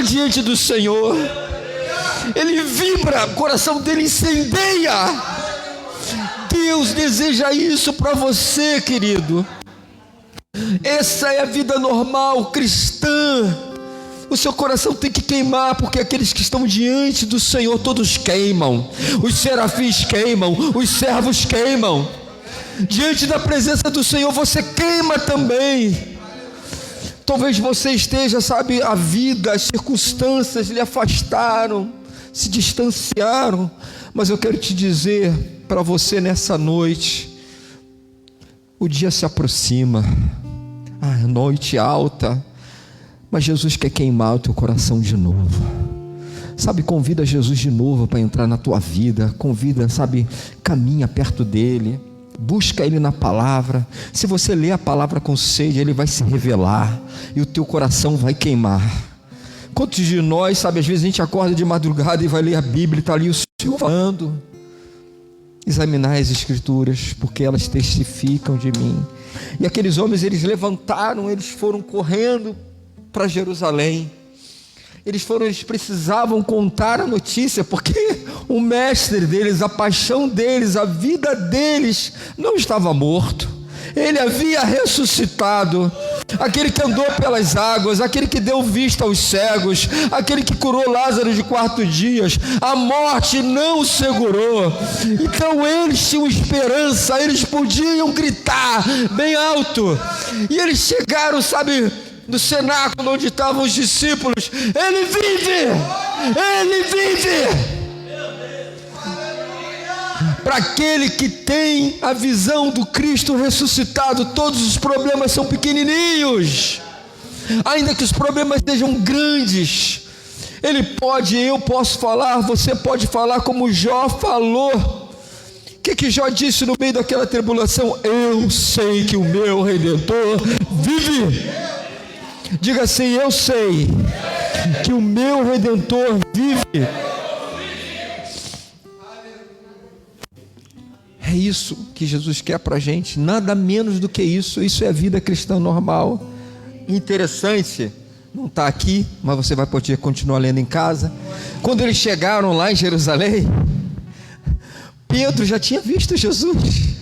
diante do Senhor, ele vibra, o coração dele incendeia. Deus deseja isso para você, querido. Essa é a vida normal cristã. O seu coração tem que queimar, porque aqueles que estão diante do Senhor todos queimam. Os serafins queimam, os servos queimam. Diante da presença do Senhor você queima também. Talvez você esteja, sabe, a vida, as circunstâncias lhe afastaram, se distanciaram, mas eu quero te dizer para você nessa noite, o dia se aproxima, a noite alta, mas Jesus quer queimar o teu coração de novo, sabe, convida Jesus de novo para entrar na tua vida, convida, sabe, caminha perto dele, busca ele na palavra. Se você ler a palavra com sede, ele vai se revelar, e o teu coração vai queimar. Quantos de nós, sabe, às vezes a gente acorda de madrugada e vai ler a Bíblia, está ali o Senhor falando, examinar as escrituras, porque elas testificam de mim. E aqueles homens, eles levantaram, eles foram correndo para Jerusalém, eles precisavam contar a notícia, porque o mestre deles, a paixão deles, a vida deles não estava morto, ele havia ressuscitado, aquele que andou pelas águas, aquele que deu vista aos cegos, aquele que curou Lázaro de 4 dias, a morte não o segurou. Então eles tinham esperança, eles podiam gritar bem alto, e eles chegaram, sabe, no cenáculo onde estavam os discípulos. Ele vive, ele vive. Para aquele que tem a visão do Cristo ressuscitado, todos os problemas são pequenininhos, ainda que os problemas sejam grandes. Eu posso falar, você pode falar como Jó falou. O que Jó disse no meio daquela tribulação? Eu sei que o meu Redentor vive. Diga assim: eu sei que o meu Redentor vive. É isso que Jesus quer para a gente, nada menos do que isso. Isso é a vida cristã normal. Interessante, não está aqui, mas você vai poder continuar lendo em casa. Quando eles chegaram lá em Jerusalém, Pedro já tinha visto Jesus.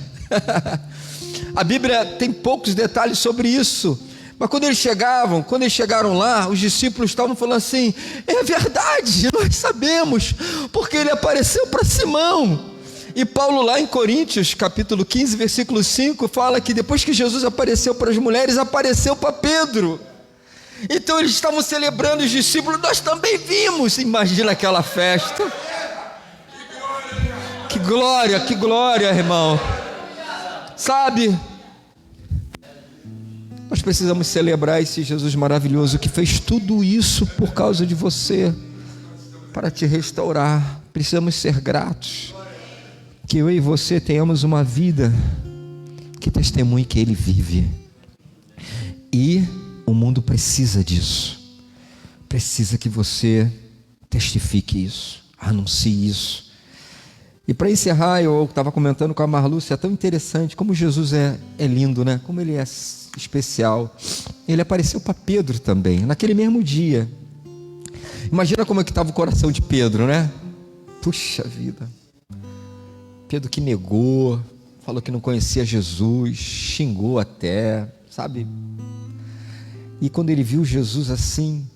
A Bíblia tem poucos detalhes sobre isso, mas quando eles chegaram lá, os discípulos estavam falando assim: é verdade, nós sabemos, porque ele apareceu para Simão. E Paulo, lá em Coríntios, capítulo 15, versículo 5, fala que depois que Jesus apareceu para as mulheres, apareceu para Pedro. Então eles estavam celebrando, os discípulos, nós também vimos. Imagina aquela festa. Que glória, irmão. Sabe, nós precisamos celebrar esse Jesus maravilhoso que fez tudo isso por causa de você, para te restaurar. Precisamos ser gratos. que eu e você tenhamos uma vida que testemunhe que Ele vive. E o mundo precisa disso. Precisa que você testifique isso, anuncie isso. E para encerrar, eu estava comentando com a Marlúcia, é tão interessante como Jesus é lindo, né? Como Ele é especial. Ele apareceu para Pedro também, naquele mesmo dia. Imagina como é que estava o coração de Pedro, né? Puxa vida. Pedro que negou, falou que não conhecia Jesus, xingou até, sabe? E quando ele viu Jesus assim,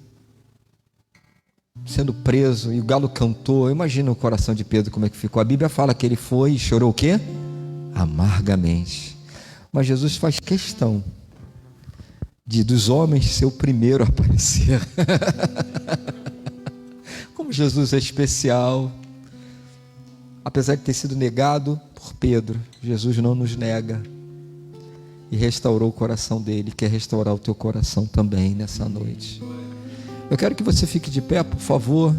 sendo preso, e o galo cantou, imagina o coração de Pedro como é que ficou. A Bíblia fala que ele foi e chorou o quê? Amargamente. Mas Jesus faz questão dos homens ser o primeiro a aparecer. Como Jesus é especial. Apesar de ter sido negado por Pedro, Jesus não nos nega e restaurou o coração dele. Quer restaurar o teu coração também nessa noite. Eu quero que você fique de pé, por favor,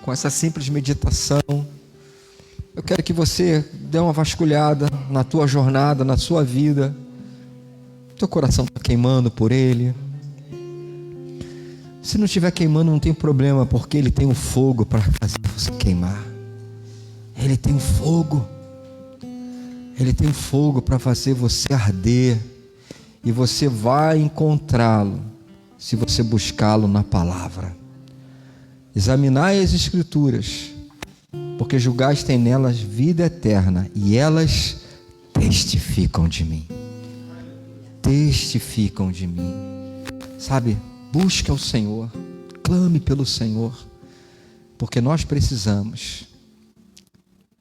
com essa simples meditação. Eu quero que você dê uma vasculhada na tua jornada, na sua vida. Teu coração está queimando por Ele. Se não estiver queimando, não tem problema, porque Ele tem um fogo para fazer você queimar. Ele tem um fogo. Ele tem um fogo para fazer você arder. E você vai encontrá-lo se você buscá-lo na palavra. Examinai as Escrituras, porque julgais tem nelas vida eterna, e elas testificam de mim. Testificam de mim. Sabe, busque ao Senhor, clame pelo Senhor, porque nós precisamos.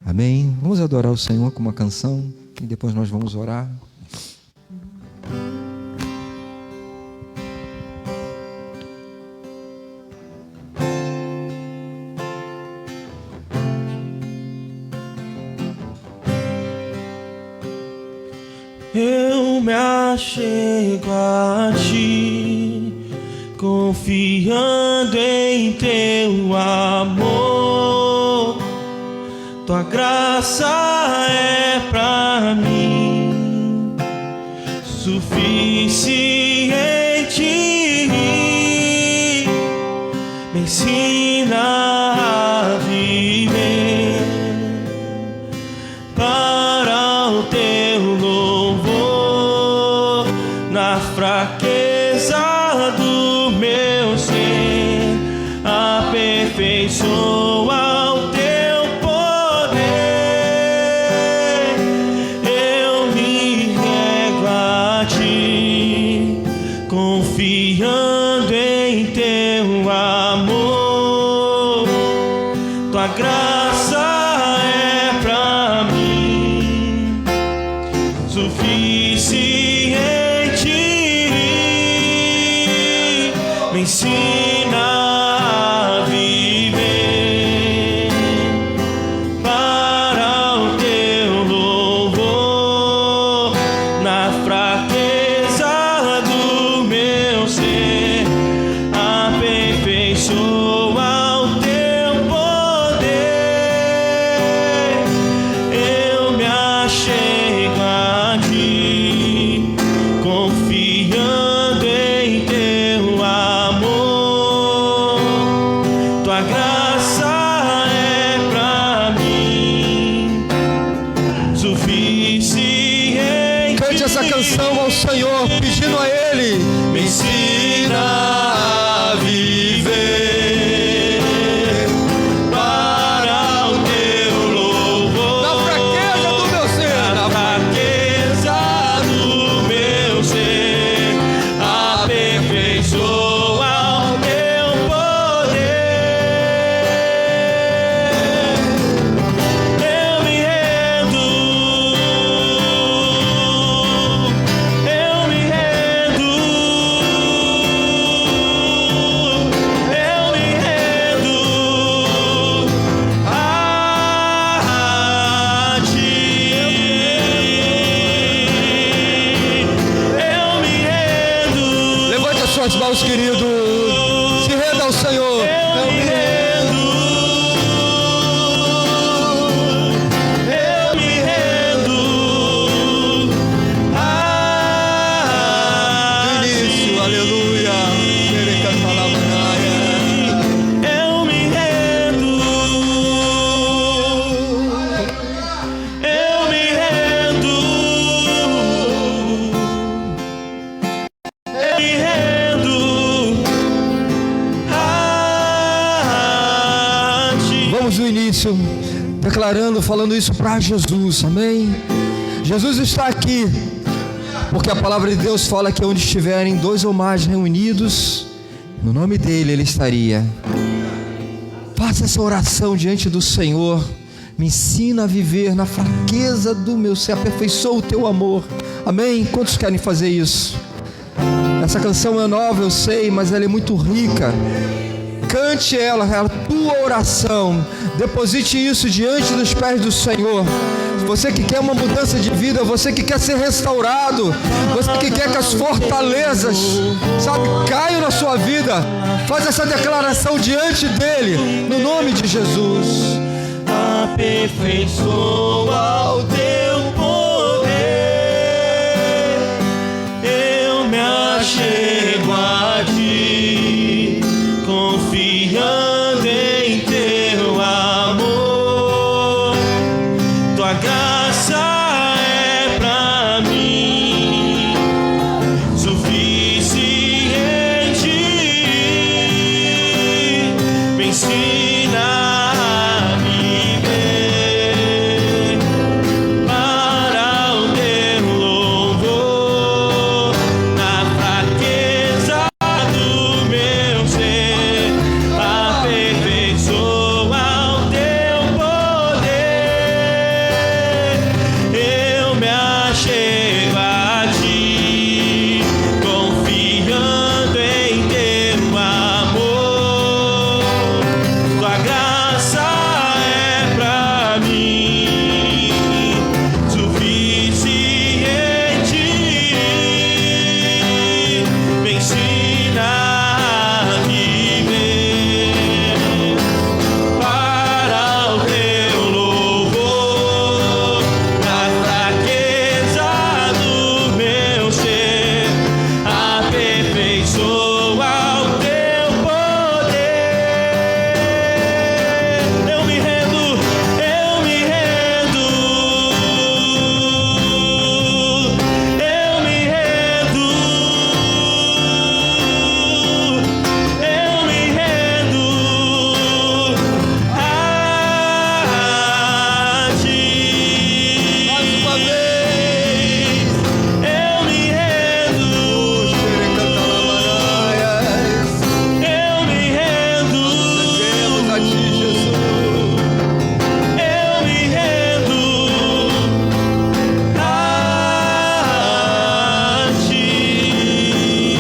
Amém? Vamos adorar o Senhor com uma canção, e depois nós vamos orar. Eu me achego a Ti, confiando em Teu amor. Tua graça é pra mim suficiente. Me ensina a viver para o Teu louvor, na fraqueza do meu ser, aperfeiçoa o Teu poder. Eu me rego a Ti, confiando em Teu amor. Tua graça é pra mim suficiente. Me ensina a viver para o Teu louvor, na fraqueza do meu ser, aperfeiçoa o Teu poder. Eu me achego a Ti, confiando em Teu amor. Tua graça é pra mim suficiente. Cante essa canção ao Senhor, pedindo a Ele. Me ensina a viver para o Teu louvor, Na fraqueza do meu ser, na fraqueza do meu ser, aperfeiçoa o Teu poder. Eu me rendo, eu me rendo, eu me rendo a Ti. Eu me rendo. levante as suas mãos, querido. Se renda ao Senhor. Eu me rendo cantamos no início, declarando, falando isso para Jesus, amém? Jesus está aqui, porque a palavra de Deus fala que onde estiverem 2 ou mais reunidos, no nome dele ele estaria. Faça essa oração diante do Senhor. Me ensina a viver na fraqueza do meu ser, aperfeiçoa o teu amor, amém? Quantos querem fazer isso? Essa canção é nova, eu sei, mas ela é muito rica. Cante ela, a tua oração. Deposite isso diante dos pés do Senhor. Você que quer uma mudança de vida, você que quer ser restaurado, você que quer que as fortalezas, sabe, caiam na sua vida, faz essa declaração diante dele, no nome de Jesus. Aperfeiçoa o teu poder, eu me achego a ti, confiando em teu amor. Tua graça é pra mim suficiente. Me ensina a viver para o teu louvor, na fraqueza do meu ser. Aperfeiçoa o teu poder, eu me achego a ti, confiando em teu amor. Tua graça é pra mim suficiente. Me ensina a viver para o teu louvor, na fraqueza do meu ser. Aperfeiçoa o teu poder, eu me rendo, eu me rendo, eu me rendo, eu me rendo a ti. Mais uma vez. Eu me rendo, eu me rendo, Cantamos a ti, Jesus. eu me rendo a ti.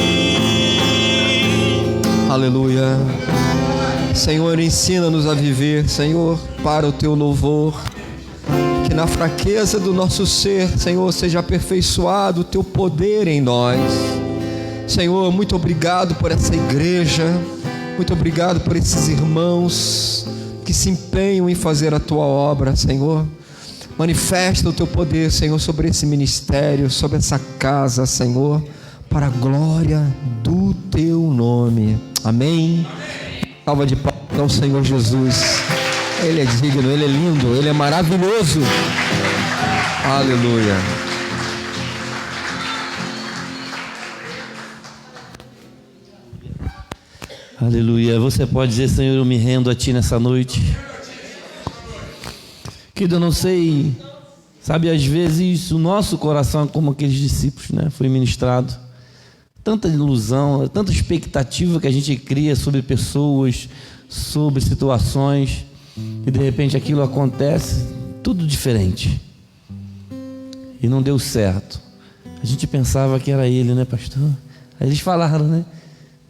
Aleluia. Senhor, ensina-nos a viver, Senhor, para o teu louvor. Que na fraqueza do nosso ser, Senhor, seja aperfeiçoado o teu poder em nós. Senhor, muito obrigado por essa igreja. Muito obrigado por esses irmãos que se empenham em fazer a tua obra, Senhor. Manifesta o teu poder, Senhor, sobre esse ministério, sobre essa casa, Senhor, para a glória do teu nome. Amém. Salva de palmas ao Senhor Jesus. Ele é digno, ele é lindo, ele é maravilhoso. Aleluia. Aleluia. Você pode dizer: Senhor, eu me rendo a ti nessa noite. Querido, eu não sei, sabe, às vezes o nosso coração, como aqueles discípulos, né, foi ministrado. Tanta ilusão, tanta expectativa que a gente cria sobre pessoas, sobre situações, e de repente aquilo acontece, tudo diferente. E não deu certo. A gente pensava que era ele, né, pastor? Aí eles falaram, né?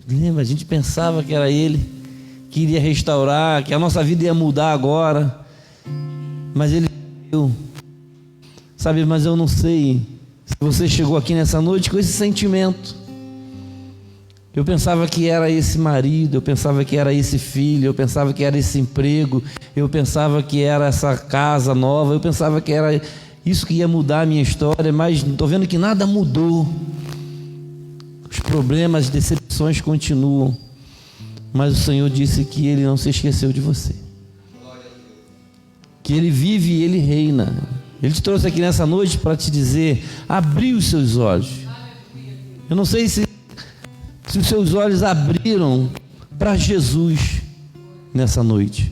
Lembra? A gente pensava que era ele, que iria restaurar, que a nossa vida ia mudar agora. Mas ele, sabe, mas eu não sei se você chegou aqui nessa noite com esse sentimento. Eu pensava que era esse marido, eu pensava que era esse filho, eu pensava que era esse emprego, eu pensava que era essa casa nova, eu pensava que era isso que ia mudar a minha história, mas estou vendo que nada mudou. Os problemas, as decepções continuam, mas o Senhor disse que Ele não se esqueceu de você, que Ele vive e Ele reina. Ele te trouxe aqui nessa noite para te dizer: abrir os seus olhos. Eu não sei se os seus olhos abriram para Jesus nessa noite.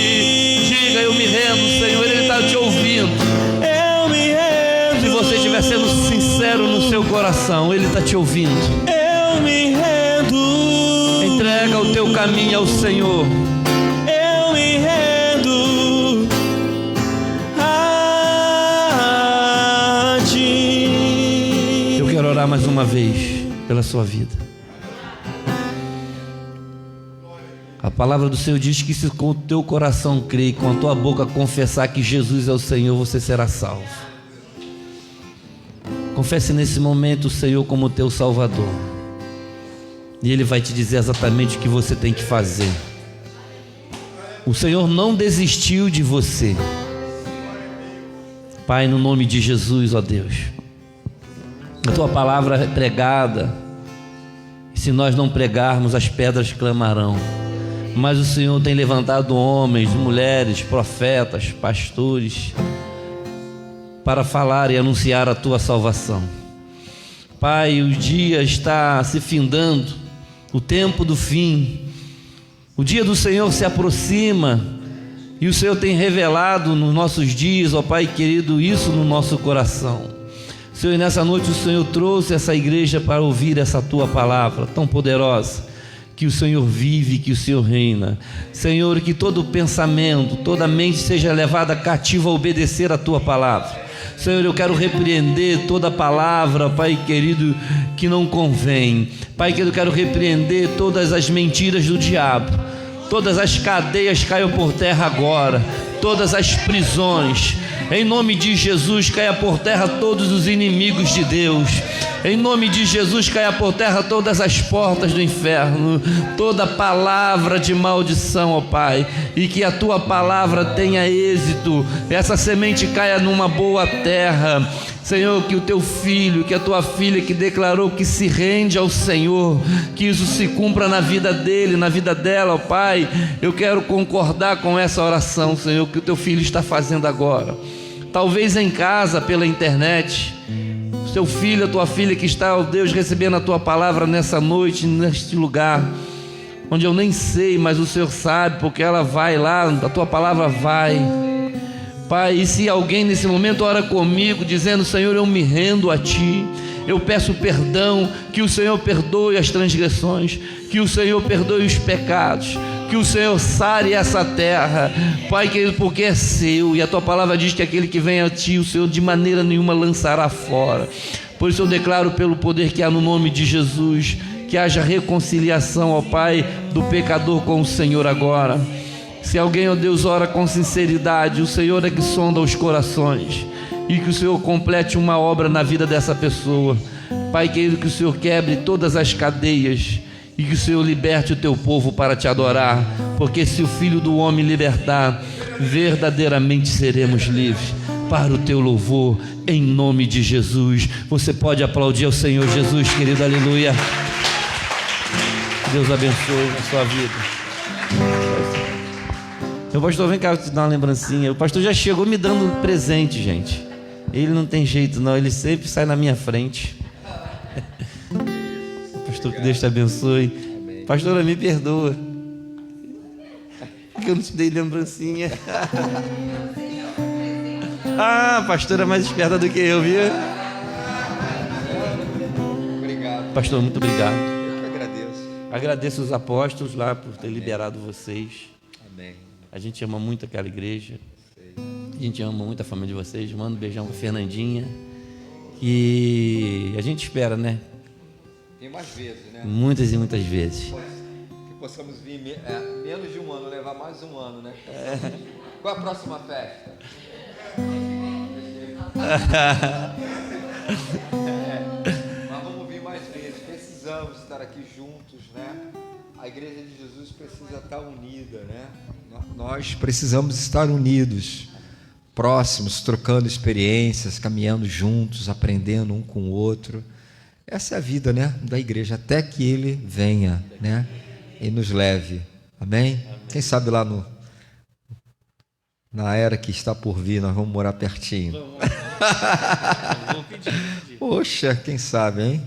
oração, Ele está te ouvindo. Eu me rendo. Entrega o teu caminho ao Senhor. Eu me rendo a ti. Eu quero orar mais uma vez pela sua vida. A palavra do Senhor diz que se com o teu coração crer e com a tua boca confessar que Jesus é o Senhor, você será salvo. Confesse nesse momento o Senhor como teu Salvador, e Ele vai te dizer exatamente o que você tem que fazer. O Senhor não desistiu de você. Pai, no nome de Jesus, ó Deus, a tua palavra é pregada, e se nós não pregarmos, as pedras clamarão. Mas o Senhor tem levantado homens, mulheres, profetas, pastores, para falar e anunciar a tua salvação. Pai, o dia está se findando, o tempo do fim, o dia do Senhor se aproxima, e o Senhor tem revelado nos nossos dias, ó Pai querido, isso no nosso coração. Senhor, nessa noite o Senhor trouxe essa igreja para ouvir essa tua palavra tão poderosa, que o Senhor vive, que o Senhor reina. Senhor, que todo pensamento, toda mente seja levada cativa a obedecer a tua palavra. Senhor, eu quero repreender toda palavra, Pai querido, que não convém. Pai querido, eu quero repreender todas as mentiras do diabo. Todas as cadeias caiam por terra agora, todas as prisões. Em nome de Jesus, caia por terra todos os inimigos de Deus. Em nome de Jesus, caia por terra todas as portas do inferno, toda palavra de maldição, ó Pai, e que a tua palavra tenha êxito, essa semente caia numa boa terra. Senhor, que o teu filho, que a tua filha que declarou que se rende ao Senhor, que isso se cumpra na vida dele, na vida dela, ó Pai. Eu quero concordar com essa oração, Senhor, que o teu filho está fazendo agora. Talvez em casa, pela internet, seu filho, a tua filha que está, ó Deus, recebendo a tua palavra nessa noite, neste lugar, onde eu nem sei, mas o Senhor sabe, porque ela vai lá, a tua palavra vai. Pai, e se alguém nesse momento ora comigo, dizendo: Senhor, eu me rendo a Ti, eu peço perdão, que o Senhor perdoe as transgressões, que o Senhor perdoe os pecados, que o Senhor sare essa terra, Pai querido, porque é seu, e a tua palavra diz que aquele que vem a Ti, o Senhor de maneira nenhuma lançará fora. Por isso eu declaro pelo poder que há no nome de Jesus, que haja reconciliação, ó Pai, do pecador com o Senhor agora. Se alguém, ó Deus, ora com sinceridade, o Senhor é que sonda os corações, e que o Senhor complete uma obra na vida dessa pessoa. Pai querido, que o Senhor quebre todas as cadeias, e que o Senhor liberte o teu povo para te adorar, porque se o Filho do Homem libertar, verdadeiramente seremos livres, para o teu louvor, em nome de Jesus. Você pode aplaudir ao Senhor Jesus, querido, aleluia. Deus abençoe a sua vida. Meu pastor, vem cá te dar uma lembrancinha. O pastor já chegou me dando presente, gente. Ele não tem jeito não, ele sempre sai na minha frente. Pastor, que Deus te abençoe. Amém. Pastora, me perdoa, porque eu não te dei lembrancinha. Ah, pastora é mais esperta do que eu, viu? Obrigado. Pastor, muito obrigado. Eu que agradeço. Agradeço os apóstolos lá por ter liberado vocês. Amém. A gente ama muito aquela igreja. A gente ama muito a família de vocês. Manda um beijão pra Fernandinha. E a gente espera, né? Tem mais vezes, né? Muitas e muitas vezes. Que possamos vir menos de um ano, levar mais um ano, né? Qual é a próxima festa? Mas vamos vir mais vezes. Precisamos estar aqui juntos, né? A igreja de Jesus precisa estar unida, né? Nós precisamos estar unidos, próximos, trocando experiências, caminhando juntos, aprendendo um com o outro. Essa é a vida, né, da igreja, até que Ele venha, né, e nos leve. Amém? Amém. Quem sabe lá na era que está por vir, nós vamos morar pertinho. Vamos pedir. Poxa, quem sabe, hein?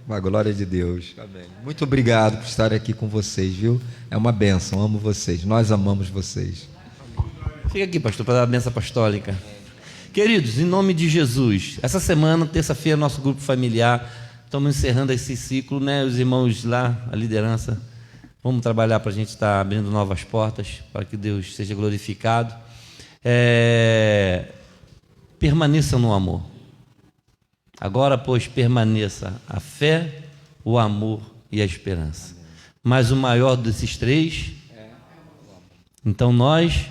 A glória de Deus. Amém. Muito obrigado por estar aqui com vocês, viu? É uma bênção, amo vocês, nós amamos vocês. Fica aqui, pastor, para dar a bênção apostólica. Queridos, em nome de Jesus, essa semana, terça-feira, nosso grupo familiar estamos encerrando esse ciclo, né? Os irmãos lá, a liderança, vamos trabalhar para a gente estar abrindo novas portas, para que Deus seja glorificado. Permaneçam no amor. Agora, pois, permaneça a fé, o amor e a esperança. Mas o maior desses três, então nós,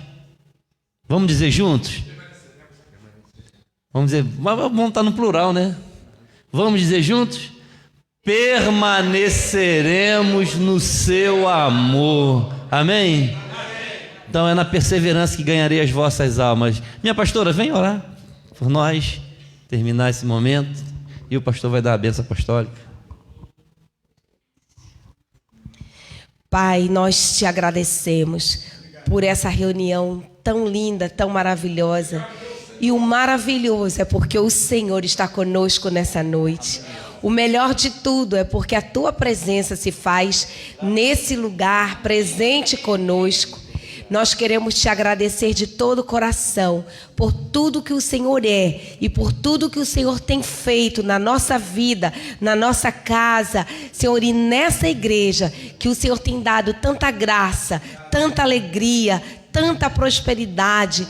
vamos dizer juntos? Vamos dizer, vamos estar no plural, né? Vamos dizer juntos? Permaneceremos no seu amor. Amém? Então é na perseverança que ganharei as vossas almas. Minha pastora, vem orar por nós, terminar esse momento, e o pastor vai dar a bênção apostólica. Pai, nós te agradecemos por essa reunião tão linda, tão maravilhosa. E o maravilhoso é porque o Senhor está conosco nessa noite. O melhor de tudo é porque a tua presença se faz nesse lugar, presente conosco. Nós queremos te agradecer de todo o coração por tudo que o Senhor é e por tudo que o Senhor tem feito na nossa vida, na nossa casa, Senhor, e nessa igreja que o Senhor tem dado tanta graça, tanta alegria, tanta prosperidade,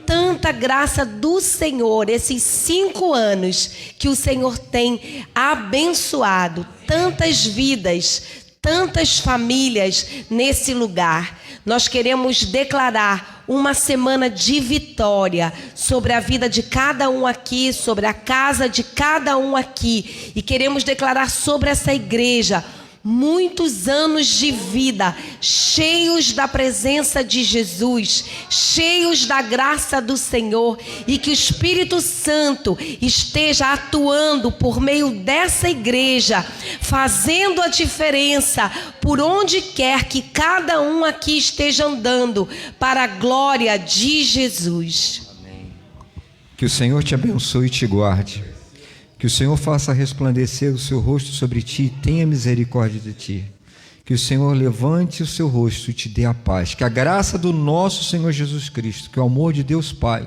tanta graça do Senhor, esses 5 anos que o Senhor tem abençoado tantas vidas, tantas famílias nesse lugar. Nós queremos declarar uma semana de vitória sobre a vida de cada um aqui, sobre a casa de cada um aqui, e queremos declarar sobre essa igreja muitos anos de vida, cheios da presença de Jesus, cheios da graça do Senhor, e que o Espírito Santo esteja atuando por meio dessa igreja, fazendo a diferença por onde quer que cada um aqui esteja andando, para a glória de Jesus. Amém. Que o Senhor te abençoe e te guarde. Que o Senhor faça resplandecer o seu rosto sobre ti e tenha misericórdia de ti. Que o Senhor levante o seu rosto e te dê a paz. Que a graça do nosso Senhor Jesus Cristo, que o amor de Deus Pai,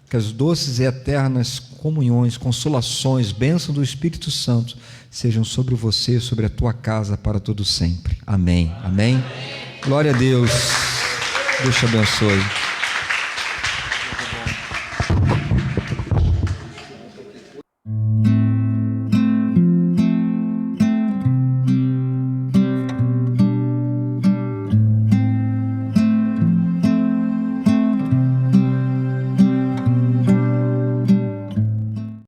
que as doces e eternas comunhões, consolações, bênção do Espírito Santo sejam sobre você, sobre a tua casa para todo sempre. Amém. Amém. Glória a Deus. Deus te abençoe.